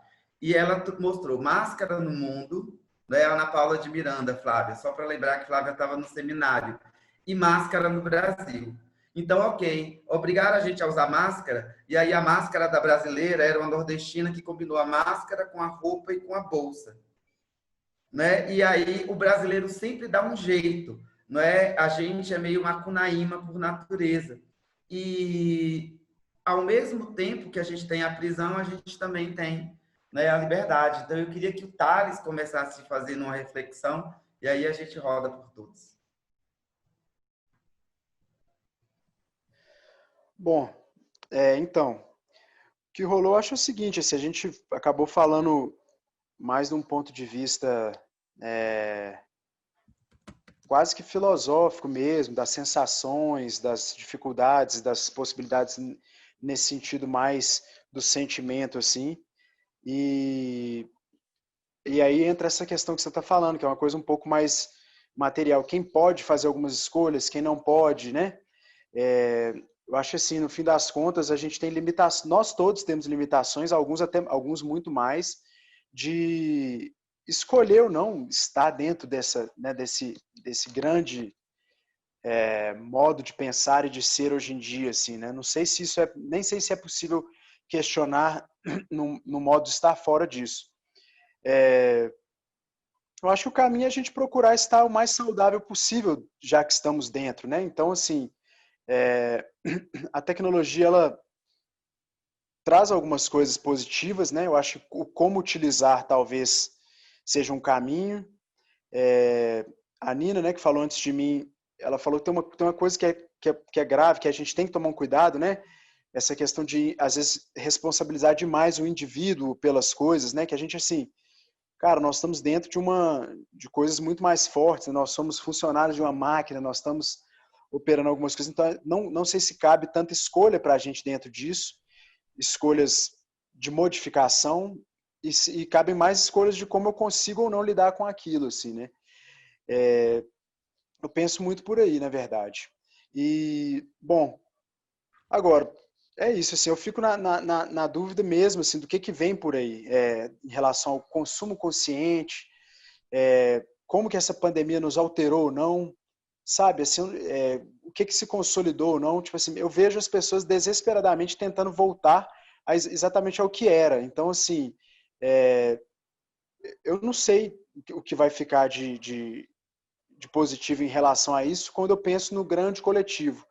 E ela mostrou Máscara no Mundo, né, Ana Paula de Miranda, Flávia, só para lembrar que Flávia estava no seminário, e Máscara no Brasil. Então, ok, obrigaram a gente a usar máscara, e aí a máscara da brasileira era uma nordestina que combinou a máscara com a roupa e com a bolsa, né? E aí o brasileiro sempre dá um jeito, não é? A gente é meio macunaíma por natureza. E ao mesmo tempo que a gente tem a prisão, a gente também tem, né, a liberdade. Então eu queria que o Thales começasse fazendo uma reflexão e aí a gente roda por todos. Bom, então, o que rolou, eu acho o seguinte, assim, a gente acabou falando mais de um ponto de vista quase que filosófico mesmo, das sensações, das dificuldades, das possibilidades nesse sentido mais do sentimento, assim. E aí entra essa questão que você está falando, que é uma coisa um pouco mais material. Quem pode fazer algumas escolhas, quem não pode, né? Eu acho assim, no fim das contas, a gente tem limitações, nós todos temos limitações, alguns muito mais, de escolher ou não estar dentro desse grande modo de pensar e de ser hoje em dia, assim, né? Não sei se isso nem sei se é possível questionar no modo de estar fora disso. Eu acho que o caminho é a gente procurar estar o mais saudável possível, já que estamos dentro, né? Então, assim, a tecnologia, ela traz algumas coisas positivas, né? Eu acho que o como utilizar talvez seja um caminho. A Nina, né, que falou antes de mim, ela falou que tem uma coisa que é grave, que a gente tem que tomar um cuidado, né? Essa questão de, às vezes, responsabilizar demais o indivíduo pelas coisas, né? Que a gente, assim, cara, nós estamos dentro de coisas muito mais fortes, né? Nós somos funcionários de uma máquina, nós estamos operando algumas coisas, então não sei se cabe tanta escolha para a gente dentro disso, escolhas de modificação, e cabem mais escolhas de como eu consigo ou não lidar com aquilo, assim, né? Eu penso muito por aí, na verdade. E, bom, agora, é isso, assim, eu fico na dúvida mesmo, assim, do que vem por aí, em relação ao consumo consciente, como que essa pandemia nos alterou ou não, sabe, assim, o que se consolidou ou não, tipo assim, eu vejo as pessoas desesperadamente tentando voltar exatamente ao que era, então, assim, eu não sei o que vai ficar de positivo em relação a isso quando eu penso no grande coletivo.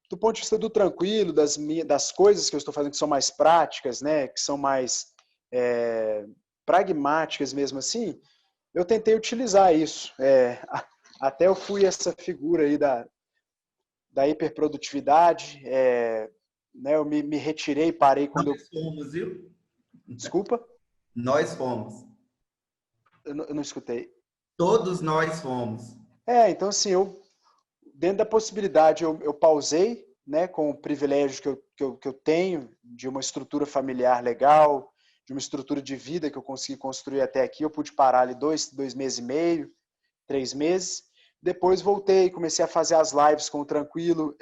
Do ponto de vista do tranquilo, das coisas que eu estou fazendo que são mais práticas, né, que são mais pragmáticas mesmo assim, eu tentei utilizar isso. Até eu fui essa figura aí da hiperprodutividade, né, eu me retirei, parei quando Nós fomos, viu? Desculpa? Nós fomos. Eu não escutei. Todos nós fomos. Então assim, dentro da possibilidade, eu pausei, né, com o privilégio que eu tenho de uma estrutura familiar legal, de uma estrutura de vida que eu consegui construir até aqui. Eu pude parar ali 2 meses e meio, 3 meses. Depois voltei, comecei a fazer as lives com o Tranquilo.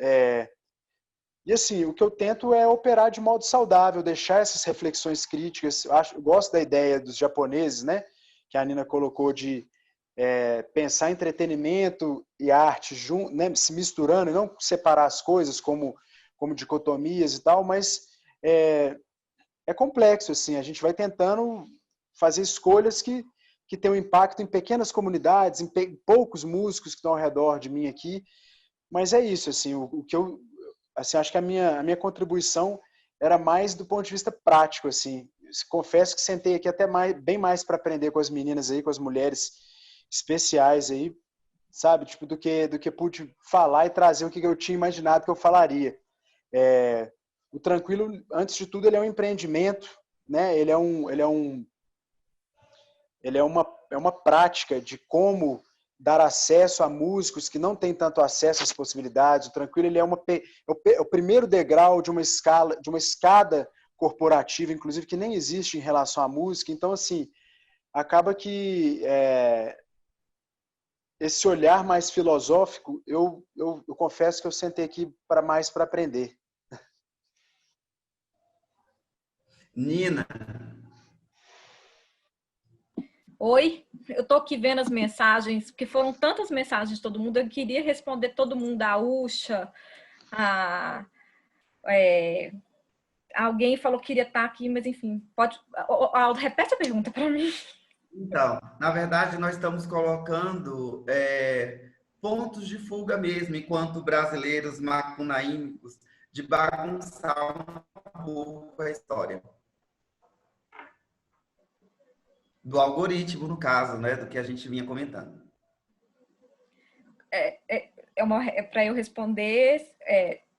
E assim, o que eu tento é operar de modo saudável, deixar essas reflexões críticas. Eu gosto da ideia dos japoneses, né, que a Nina colocou de pensar entretenimento e arte né, se misturando, e não separar as coisas como dicotomias e tal, mas é complexo, assim, a gente vai tentando fazer escolhas que têm um impacto em pequenas comunidades, em poucos músicos que estão ao redor de mim aqui, mas é isso, assim, o que eu assim, acho que a minha contribuição era mais do ponto de vista prático, assim. Confesso que sentei aqui até bem mais para aprender com as meninas aí, com as mulheres especiais aí, sabe? Tipo, do que pude falar e trazer o que eu tinha imaginado que eu falaria. O Tranquilo, antes de tudo, ele é um empreendimento, né? Ele é uma prática de como dar acesso a músicos que não têm tanto acesso às possibilidades. O Tranquilo, ele é o primeiro degrau de uma escada corporativa, inclusive, que nem existe em relação à música. Então, assim, acaba que esse olhar mais filosófico, eu confesso que eu sentei aqui mais para aprender. Nina. Oi, eu estou aqui vendo as mensagens, porque foram tantas mensagens de todo mundo, eu queria responder todo mundo, a Ucha, alguém falou que queria estar aqui, mas enfim, pode... Aldo, repete a pergunta para mim. Então, na verdade, nós estamos colocando pontos de fuga mesmo, enquanto brasileiros macunaímicos, de bagunçar um pouco a história. Do algoritmo, no caso, né, do que a gente vinha comentando. Para eu responder,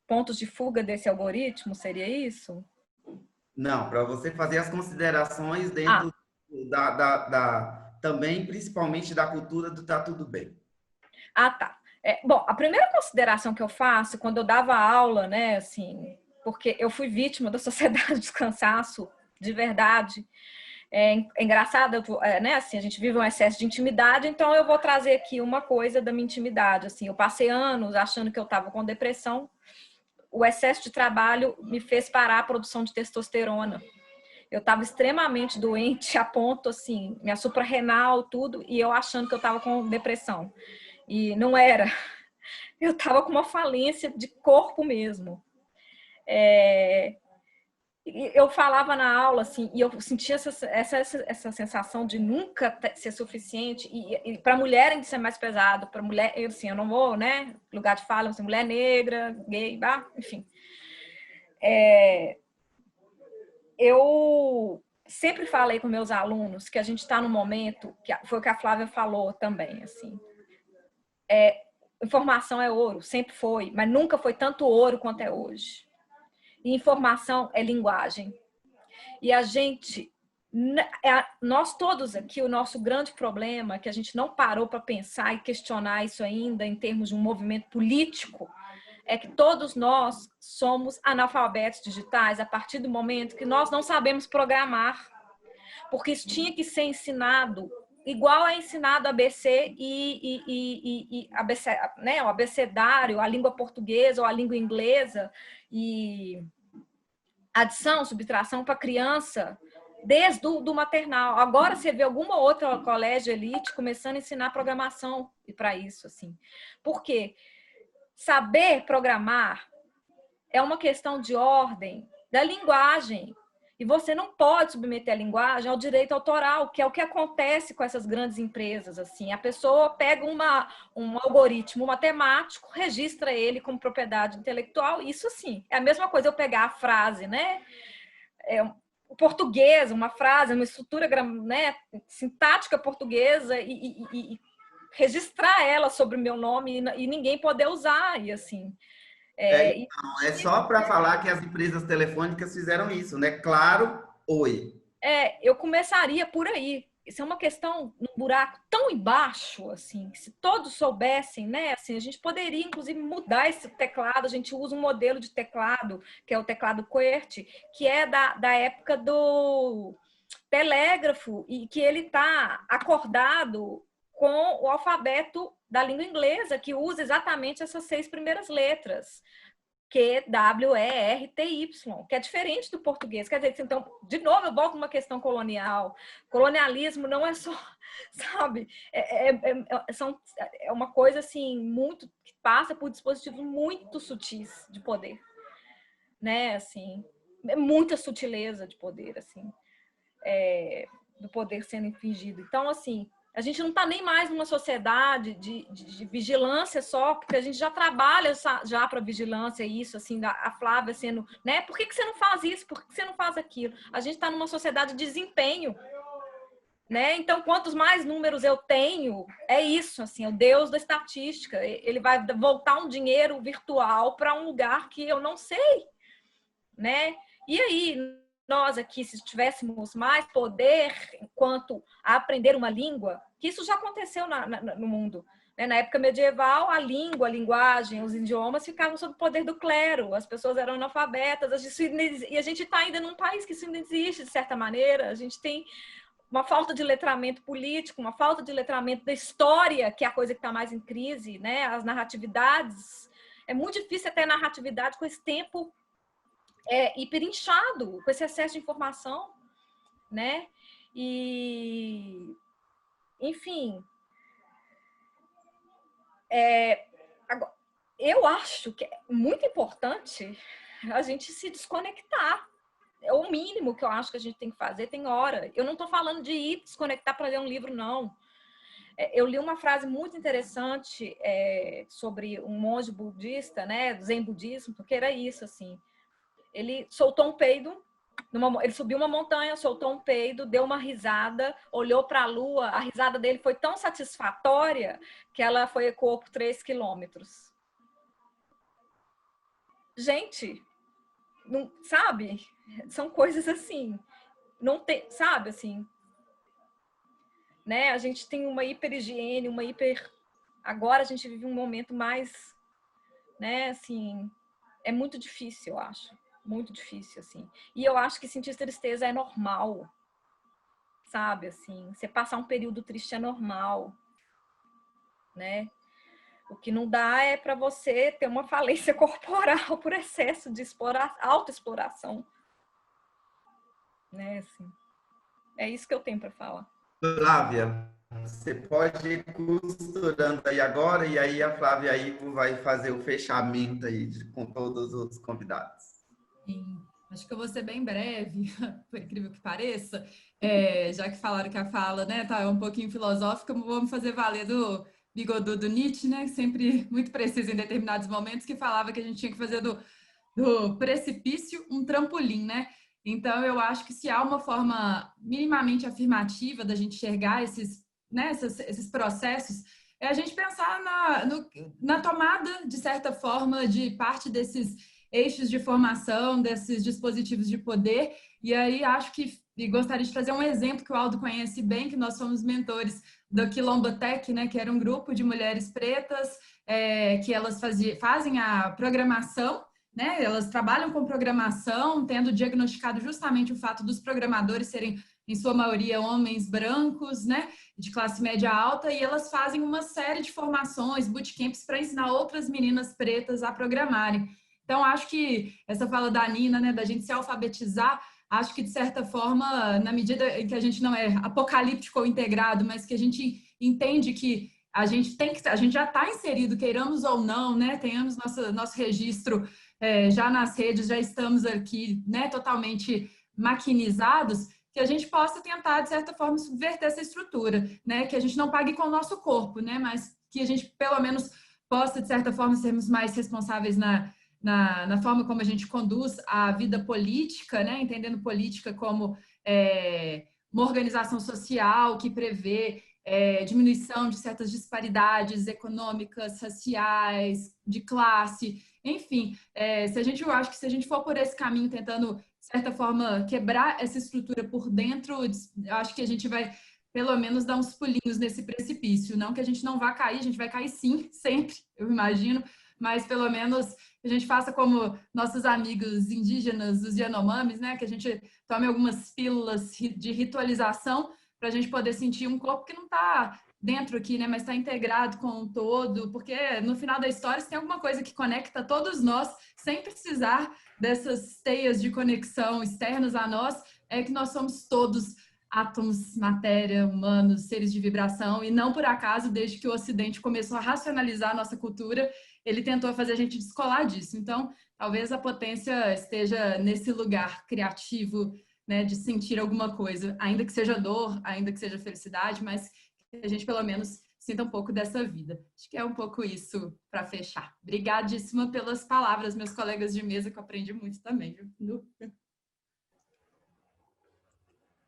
pontos de fuga desse algoritmo, seria isso? Não, para você fazer as considerações dentro também, principalmente da cultura do tá tudo bem. Tá. Bom, a primeira consideração que eu faço quando eu dava aula, né, assim, porque eu fui vítima da sociedade de cansaço, de verdade. É engraçado, né, assim, a gente vive um excesso de intimidade, então eu vou trazer aqui uma coisa da minha intimidade, assim, eu passei anos achando que eu estava com depressão, o excesso de trabalho me fez parar a produção de testosterona. Eu estava extremamente doente, a ponto, assim, minha suprarrenal, tudo, e eu achando que eu estava com depressão. E não era. Eu estava com uma falência de corpo mesmo. Eu falava na aula, assim, e eu sentia essa sensação de nunca ser suficiente. E para mulher isso é mais pesado. Para mulher, assim, eu não vou, né? Lugar de fala, assim, mulher negra, gay, enfim. Eu sempre falei com meus alunos que a gente está num momento, que foi o que a Flávia falou também, assim. Informação é ouro, sempre foi, mas nunca foi tanto ouro quanto é hoje. E informação é linguagem. E a gente, nós todos aqui, o nosso grande problema é que a gente não parou para pensar e questionar isso ainda em termos de um movimento político, é que todos nós somos analfabetos digitais a partir do momento que nós não sabemos programar, porque isso tinha que ser ensinado igual é ensinado ABC e ABC, né, o abecedário, a língua portuguesa ou a língua inglesa e adição, subtração para criança desde o maternal. Agora você vê alguma outra colégio elite começando a ensinar programação e para isso, assim. Por quê? Saber programar é uma questão de ordem da linguagem. E você não pode submeter a linguagem ao direito autoral, que é o que acontece com essas grandes empresas. Assim, a pessoa pega um algoritmo matemático, registra ele como propriedade intelectual. Isso sim, é a mesma coisa eu pegar a frase, né? O português, uma frase, uma estrutura, né, sintática portuguesa e registrar ela sobre o meu nome e ninguém poder usar. E assim. Então, é só para falar que as empresas telefônicas fizeram isso, né? Claro, oi. Eu começaria por aí. Isso é uma questão num buraco tão embaixo, assim, que se todos soubessem, né? Assim, a gente poderia, inclusive, mudar esse teclado. A gente usa um modelo de teclado, que é o teclado QWERTY, que é da época do telégrafo, e que ele está acordado com o alfabeto da língua inglesa, que usa exatamente essas 6 primeiras letras. Q, W, E, R, T, Y, que é diferente do português. Quer dizer, então, de novo, eu volto numa questão colonial. Colonialismo não é só, sabe, é uma coisa, assim, muito, que passa por dispositivos muito sutis de poder, né, assim, muita sutileza de poder, assim, do poder sendo infligido. Então, assim, a gente não está nem mais numa sociedade de vigilância só, porque a gente já trabalha já para vigilância, isso, assim, a Flávia sendo, né? Por que você não faz isso? Por que você não faz aquilo? A gente está numa sociedade de desempenho, né? Então, quantos mais números eu tenho, é isso, assim, é o Deus da estatística. Ele vai voltar um dinheiro virtual para um lugar que eu não sei, né? E aí, nós aqui, se tivéssemos mais poder enquanto a aprender uma língua, que isso já aconteceu no mundo. Né? Na época medieval, a língua, a linguagem, os idiomas ficavam sob o poder do clero, as pessoas eram analfabetas, e a gente está ainda num país que isso ainda existe, de certa maneira. A gente tem uma falta de letramento político, uma falta de letramento da história, que é a coisa que está mais em crise, né? As narratividades. É muito difícil ter narratividade com esse tempo hiperinchado, com esse excesso de informação, né? E, enfim, agora, eu acho que é muito importante a gente se desconectar. É o mínimo que eu acho que a gente tem que fazer, tem hora. Eu não estou falando de ir desconectar para ler um livro, não. Eu li uma frase muito interessante sobre um monge budista, né, do Zen budismo, porque era isso, assim. Ele soltou um peido, ele subiu uma montanha, soltou um peido, deu uma risada, olhou para a lua, a risada dele foi tão satisfatória que ela ecoou por 3 quilômetros. Gente, não, sabe? São coisas assim, não tem, sabe, assim, né? A gente tem uma hiperhigiene, agora a gente vive um momento mais, né, assim, é muito difícil, eu acho, muito difícil, assim. E eu acho que sentir tristeza é normal, sabe, assim, você passar um período triste é normal, né? O que não dá é para você ter uma falência corporal por excesso de autoexploração. Né, assim. É isso que eu tenho para falar. Flávia, você pode ir costurando aí agora, e aí a Flávia aí vai fazer o fechamento aí com todos os convidados. Sim, acho que eu vou ser bem breve, por incrível que pareça, já que falaram que a fala, né, tá um pouquinho filosófica, vou me fazer valer do Bigodô do Nietzsche, né, sempre muito preciso em determinados momentos, que falava que a gente tinha que fazer do precipício um trampolim, né? Então, eu acho que se há uma forma minimamente afirmativa da gente enxergar esses processos, é a gente pensar na tomada, de certa forma, de parte desses eixos de formação, desses dispositivos de poder. E aí, acho que, e gostaria de trazer um exemplo que o Aldo conhece bem, que nós fomos mentores do Quilombotec, né, que era um grupo de mulheres pretas, que elas fazem a programação, né? Elas trabalham com programação, tendo diagnosticado justamente o fato dos programadores serem, em sua maioria, homens brancos, né? De classe média alta, e elas fazem uma série de formações, bootcamps, para ensinar outras meninas pretas a programarem. Então, acho que essa fala da Nina, né, da gente se alfabetizar, acho que, de certa forma, na medida em que a gente não é apocalíptico ou integrado, mas que a gente entende que a gente já está inserido, queiramos ou não, né? Tenhamos nosso registro já nas redes, já estamos aqui, né, totalmente maquinizados, que a gente possa tentar, de certa forma, subverter essa estrutura, né? Que a gente não pague com o nosso corpo, né? Mas que a gente, pelo menos, possa, de certa forma, sermos mais responsáveis na forma como a gente conduz a vida política, né? Entendendo política como uma organização social que prevê diminuição de certas disparidades econômicas, raciais, de classe, enfim. Eu acho que se a gente for por esse caminho tentando, de certa forma, quebrar essa estrutura por dentro, eu acho que a gente vai, pelo menos, dar uns pulinhos nesse precipício. Não que a gente não vá cair, a gente vai cair sim, sempre, eu imagino, mas pelo menos a gente faça como nossos amigos indígenas, os Yanomamis, né? Que a gente tome algumas pílulas de ritualização para a gente poder sentir um corpo que não está dentro aqui, né? Mas está integrado com o todo, porque no final da história, se tem alguma coisa que conecta todos nós, sem precisar dessas teias de conexão externas a nós, é que nós somos todos átomos, matéria, humanos, seres de vibração, e não por acaso, desde que o Ocidente começou a racionalizar a nossa cultura, ele tentou fazer a gente descolar disso. Então, talvez a potência esteja nesse lugar criativo, né, de sentir alguma coisa, ainda que seja dor, ainda que seja felicidade, mas que a gente, pelo menos, sinta um pouco dessa vida. Acho que é um pouco isso para fechar. Obrigadíssima pelas palavras, meus colegas de mesa, que eu aprendi muito também.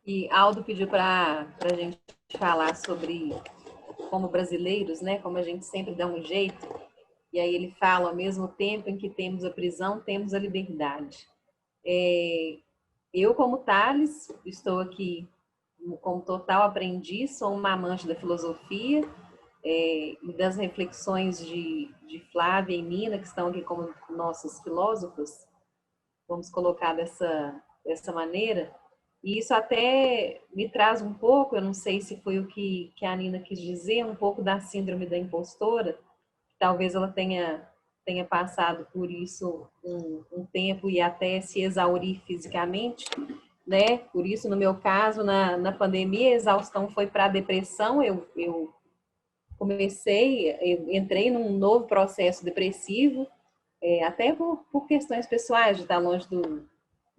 E Aldo pediu para a gente falar sobre como brasileiros, né, como a gente sempre dá um jeito. E aí ele fala, ao mesmo tempo em que temos a prisão, temos a liberdade. Eu, como Thales, estou aqui como total aprendiz, sou uma amante da filosofia e das reflexões de Flávia e Nina, que estão aqui como nossas filósofas, vamos colocar dessa maneira. E isso até me traz um pouco, eu não sei se foi o que a Nina quis dizer, um pouco da síndrome da impostora. Talvez ela tenha passado por isso um tempo e até se exaurir fisicamente, né? Por isso, no meu caso, na pandemia, a exaustão foi para a depressão. Eu entrei num novo processo depressivo, até por questões pessoais, de estar longe do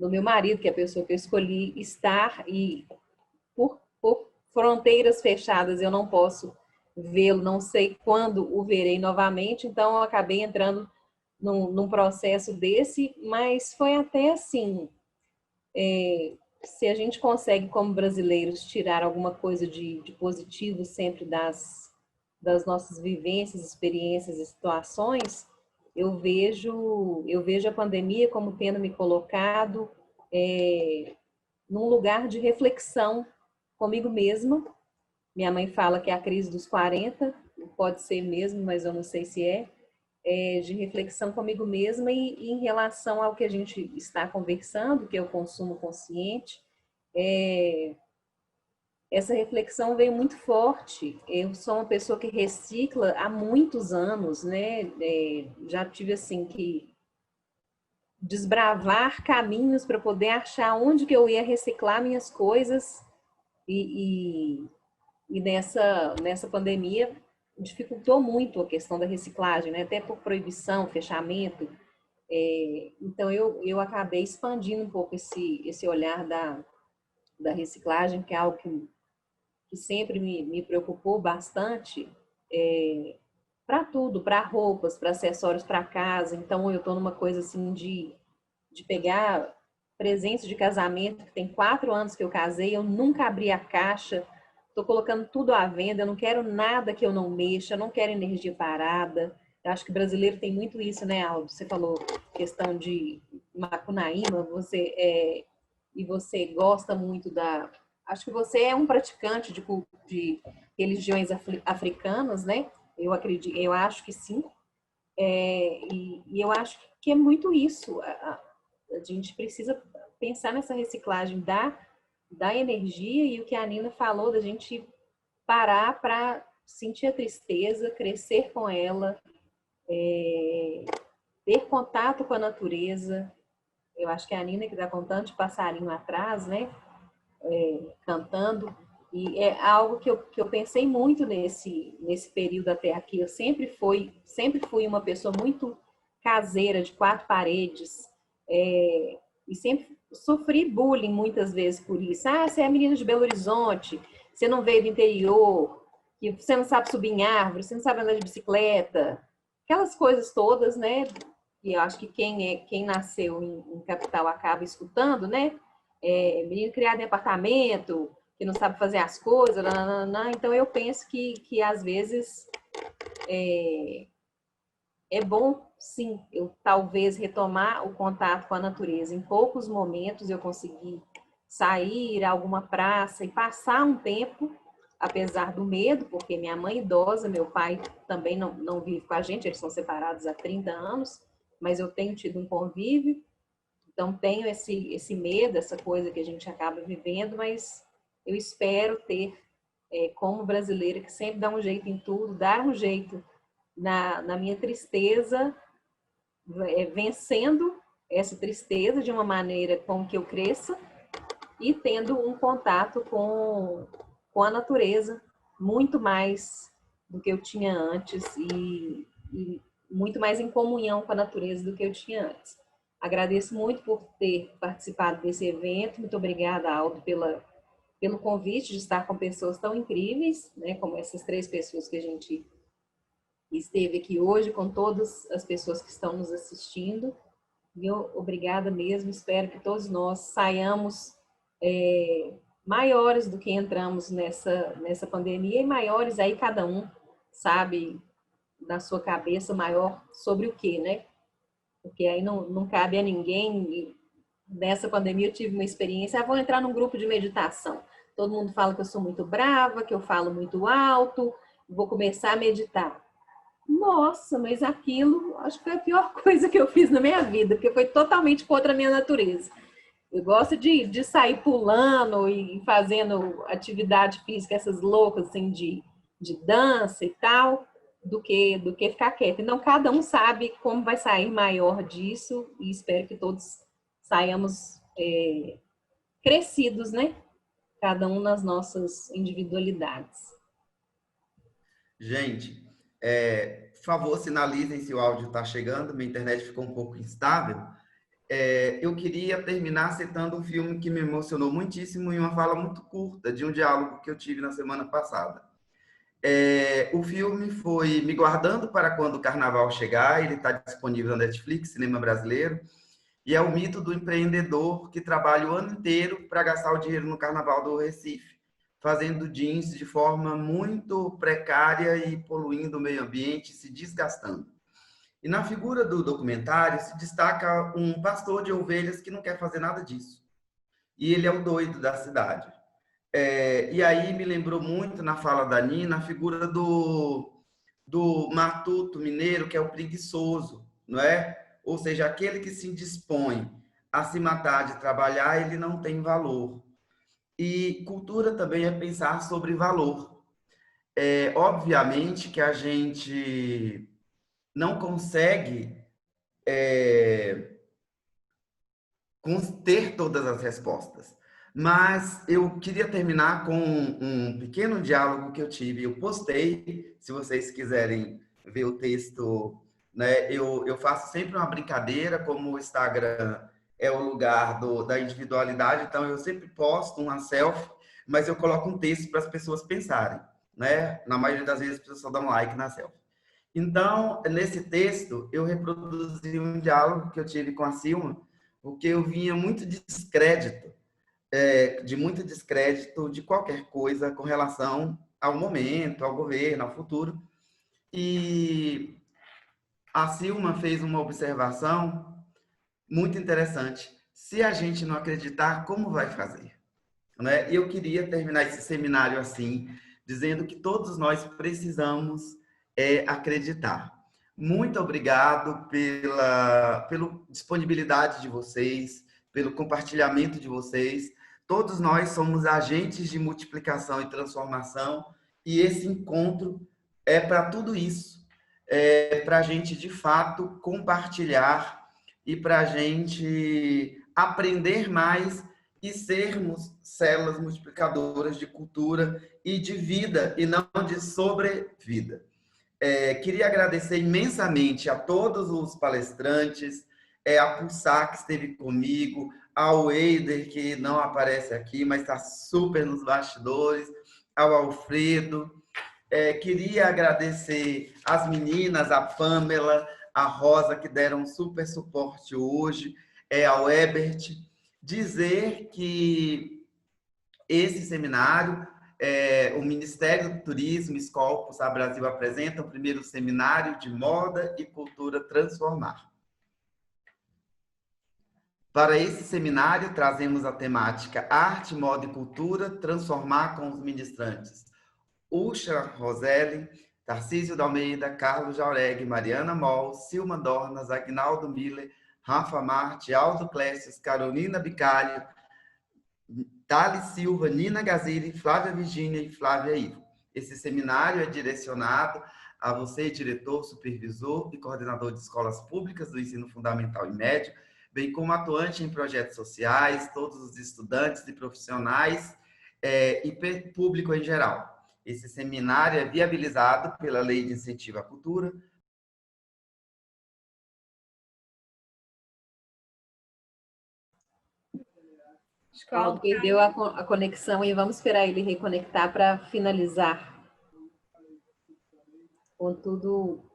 meu marido, que é a pessoa que eu escolhi estar, e por fronteiras fechadas eu não posso vê-lo, não sei quando o verei novamente, então eu acabei entrando num processo desse, mas foi até assim, se a gente consegue, como brasileiros, tirar alguma coisa de positivo sempre das nossas vivências, experiências e situações, eu vejo a pandemia como tendo me colocado num lugar de reflexão comigo mesma. Minha mãe fala que é a crise dos 40, pode ser mesmo, mas eu não sei se de reflexão comigo mesma e em relação ao que a gente está conversando, que é o consumo consciente. Essa reflexão veio muito forte. Eu sou uma pessoa que recicla há muitos anos, né? Já tive assim que desbravar caminhos para poder achar onde que eu ia reciclar minhas coisas e nessa pandemia dificultou muito a questão da reciclagem, né? Até por proibição, fechamento. Então eu acabei expandindo um pouco esse olhar da reciclagem, que é algo que sempre me preocupou bastante, para tudo, para roupas, para acessórios para casa. Então eu estou numa coisa assim de pegar presentes de casamento, que tem 4 anos que eu casei, eu nunca abri a caixa, estou colocando tudo à venda, eu não quero nada que eu não mexa, eu não quero energia parada. Eu acho que brasileiro tem muito isso, né, Aldo? Você falou questão de Macunaíma, e você gosta muito da... Acho que você é um praticante de religiões africanas, né? Eu acredito, eu acho que sim. E eu acho que é muito isso. A gente precisa pensar nessa reciclagem da energia e o que a Nina falou, da gente parar para sentir a tristeza, crescer com ela, ter contato com a natureza. Eu acho que é a Nina que está contando de passarinho atrás, né? Cantando. E é algo que eu pensei muito nesse período até aqui. Eu sempre fui uma pessoa muito caseira, de 4 paredes, e sempre sofri bullying muitas vezes por isso. Ah, você é menina de Belo Horizonte, você não veio do interior, que você não sabe subir em árvore, você não sabe andar de bicicleta, aquelas coisas todas, né? E eu acho que quem nasceu em capital acaba escutando, né? Menino criado em apartamento, que não sabe fazer as coisas, nananã. Então eu penso que às vezes é bom, sim, eu talvez retomar o contato com a natureza. Em poucos momentos eu consegui sair, ir a alguma praça e passar um tempo, apesar do medo, porque minha mãe é idosa, meu pai também não vive com a gente, eles são separados há 30 anos, mas eu tenho tido um convívio, então tenho esse medo, essa coisa que a gente acaba vivendo, mas eu espero ter, como brasileira, que sempre dá um jeito em tudo, dar um jeito na minha tristeza, vencendo essa tristeza de uma maneira com que eu cresça e tendo um contato com a natureza muito mais do que eu tinha antes e muito mais em comunhão com a natureza do que eu tinha antes. Agradeço muito por ter participado desse evento. Muito obrigada, Aldo, pelo convite de estar com pessoas tão incríveis, né, como essas 3 pessoas que a gente esteve aqui hoje, com todas as pessoas que estão nos assistindo. E obrigada mesmo. Espero que todos nós saiamos maiores do que entramos nessa pandemia e maiores aí cada um sabe na sua cabeça maior sobre o que, né? Porque aí não cabe a ninguém. E nessa pandemia eu tive uma experiência, vou entrar num grupo de meditação. Todo mundo fala que eu sou muito brava, que eu falo muito alto, vou começar a meditar. Nossa, mas aquilo acho que foi a pior coisa que eu fiz na minha vida, porque foi totalmente contra a minha natureza. Eu gosto de sair pulando e fazendo atividade física, essas loucas assim de dança e tal, do que ficar quieto. Então, cada um sabe como vai sair maior disso e espero que todos saiamos crescidos, né? Cada um nas nossas individualidades. Gente, por favor, sinalizem se o áudio está chegando. Minha internet ficou um pouco instável. Eu queria terminar citando um filme que me emocionou muitíssimo e uma fala muito curta de um diálogo que eu tive na semana passada. O filme foi Me Guardando para Quando o Carnaval Chegar. Ele está disponível na Netflix, cinema brasileiro. E é o mito do empreendedor que trabalha o ano inteiro para gastar o dinheiro no Carnaval do Recife, fazendo jeans de forma muito precária e poluindo o meio ambiente, se desgastando. E na figura do documentário se destaca um pastor de ovelhas que não quer fazer nada disso. E ele é o doido da cidade. E aí me lembrou muito, na fala da Nina, a figura do matuto mineiro, que é o preguiçoso, não é? Ou seja, aquele que se dispõe a se matar de trabalhar, ele não tem valor. E cultura também é pensar sobre valor. Obviamente que a gente não consegue ter todas as respostas, mas eu queria terminar com um pequeno diálogo que eu tive. Eu postei, se vocês quiserem ver o texto, né? Eu faço sempre uma brincadeira, como o Instagram é o lugar da individualidade, então eu sempre posto uma selfie, mas eu coloco um texto para as pessoas pensarem, né? Na maioria das vezes as pessoas só dão like na selfie. Então, nesse texto, eu reproduzi um diálogo que eu tive com a Silma, porque eu vinha muito descrédito, de muito descrédito de qualquer coisa com relação ao momento, ao governo, ao futuro. E a Silma fez uma observação muito interessante. Se a gente não acreditar, como vai fazer? Né? E eu queria terminar esse seminário assim, dizendo que todos nós precisamos acreditar. Muito obrigado pela disponibilidade de vocês, pelo compartilhamento de vocês. Todos nós somos agentes de multiplicação e transformação, e esse encontro é para tudo isso. É para a gente, de fato, compartilhar e para a gente aprender mais e sermos células multiplicadoras de cultura e de vida, e não de sobrevida. Queria agradecer imensamente a todos os palestrantes, a Pulsar, que esteve comigo, ao Eider, que não aparece aqui, mas está super nos bastidores, ao Alfredo. Queria agradecer as meninas, a Pamela, a Rosa, que deram super suporte hoje, ao Ebert. Dizer que esse seminário, o Ministério do Turismo, Escola Pulsar Brasil apresenta o primeiro seminário de moda e cultura transformar. Para esse seminário, trazemos a temática Arte, Moda e Cultura transformar com os ministrantes Usha Roselli, Tarcísio da Almeida, Carlos Jauregui, Mariana Moll, Silma Dornas, Agnaldo Miller, Rafa Marte, Aldo Clécius, Carolina Bicalho, Thales Silva, Nina Gaziri, Flávia Virgínia e Flávia Ivo. Esse seminário é direcionado a você, diretor, supervisor e coordenador de escolas públicas do ensino fundamental e médio, bem como atuante em projetos sociais, todos os estudantes e profissionais e público em geral. Esse seminário é viabilizado pela Lei de Incentivo à Cultura. Aldo perdeu a conexão e vamos esperar ele reconectar para finalizar com tudo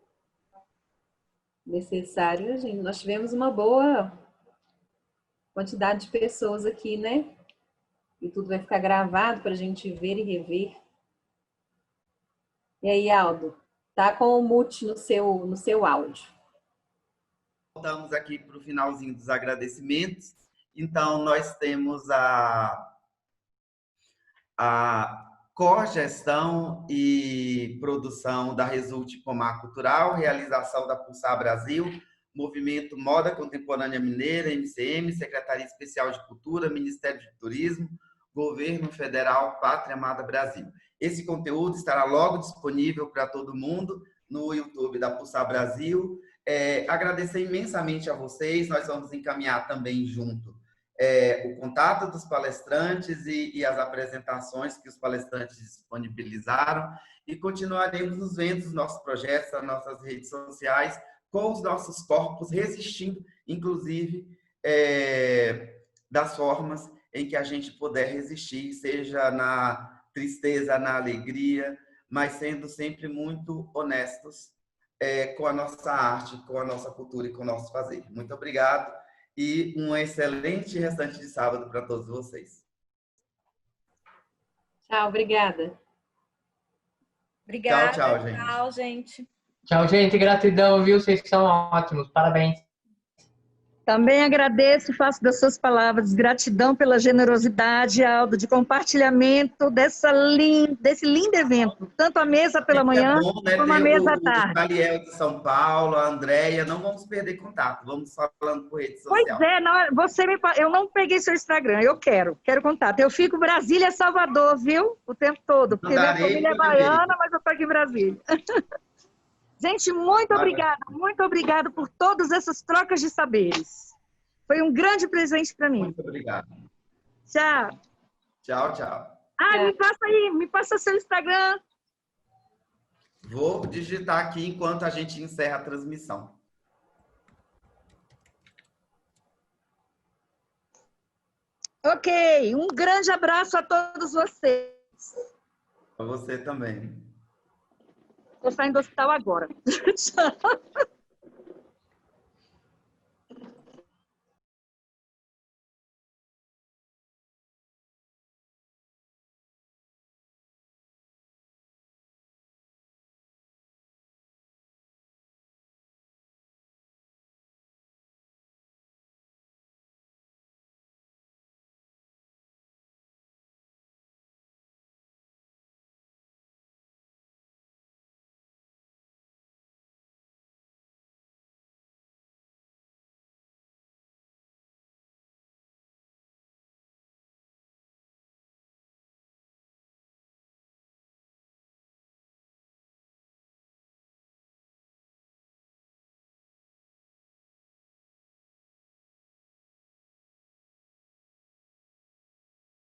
necessário. Gente, nós tivemos uma boa quantidade de pessoas aqui, né? E tudo vai ficar gravado para a gente ver e rever. E aí, Aldo, tá com o mute no seu áudio. Voltamos aqui para o finalzinho dos agradecimentos. Então, nós temos a cogestão e produção da Resulte Pomar Cultural, realização da Pulsar Brasil, Movimento Moda Contemporânea Mineira, MCM, Secretaria Especial de Cultura, Ministério de Turismo, Governo Federal, Pátria Amada Brasil. Esse conteúdo estará logo disponível para todo mundo no YouTube da Pulsar Brasil. Agradecer imensamente a vocês, nós vamos encaminhar também junto o contato dos palestrantes e as apresentações que os palestrantes disponibilizaram, e continuaremos nos vendo nos nossos projetos, nas nossas redes sociais, com os nossos corpos resistindo, inclusive, das formas em que a gente puder resistir, seja na tristeza, na alegria, mas sendo sempre muito honestos com a nossa arte, com a nossa cultura e com o nosso fazer. Muito obrigado e um excelente restante de sábado para todos vocês. Tchau, obrigada. Obrigada. Tchau, gente. Tchau, gente. Tchau, gente. Gratidão, viu? Vocês são ótimos. Parabéns. Também agradeço e faço das suas palavras gratidão pela generosidade, Aldo, de compartilhamento desse lindo evento. Tanto a mesa pela manhã, bom, né? como a mesa à tarde. O Daniel de São Paulo, a Andréia, não vamos perder contato, vamos só falando por rede social. Pois é, eu não peguei seu Instagram, eu quero contato. Eu fico Brasília, Salvador, viu? O tempo todo, porque minha família é baiana, mas eu estou aqui em Brasília. Gente, muito obrigada por todas essas trocas de saberes. Foi um grande presente para mim. Muito obrigado. Tchau. Tchau. Me passa seu Instagram. Vou digitar aqui enquanto a gente encerra a transmissão. Ok, um grande abraço a todos vocês. Para você também. Estou saindo do hospital agora. Tchau.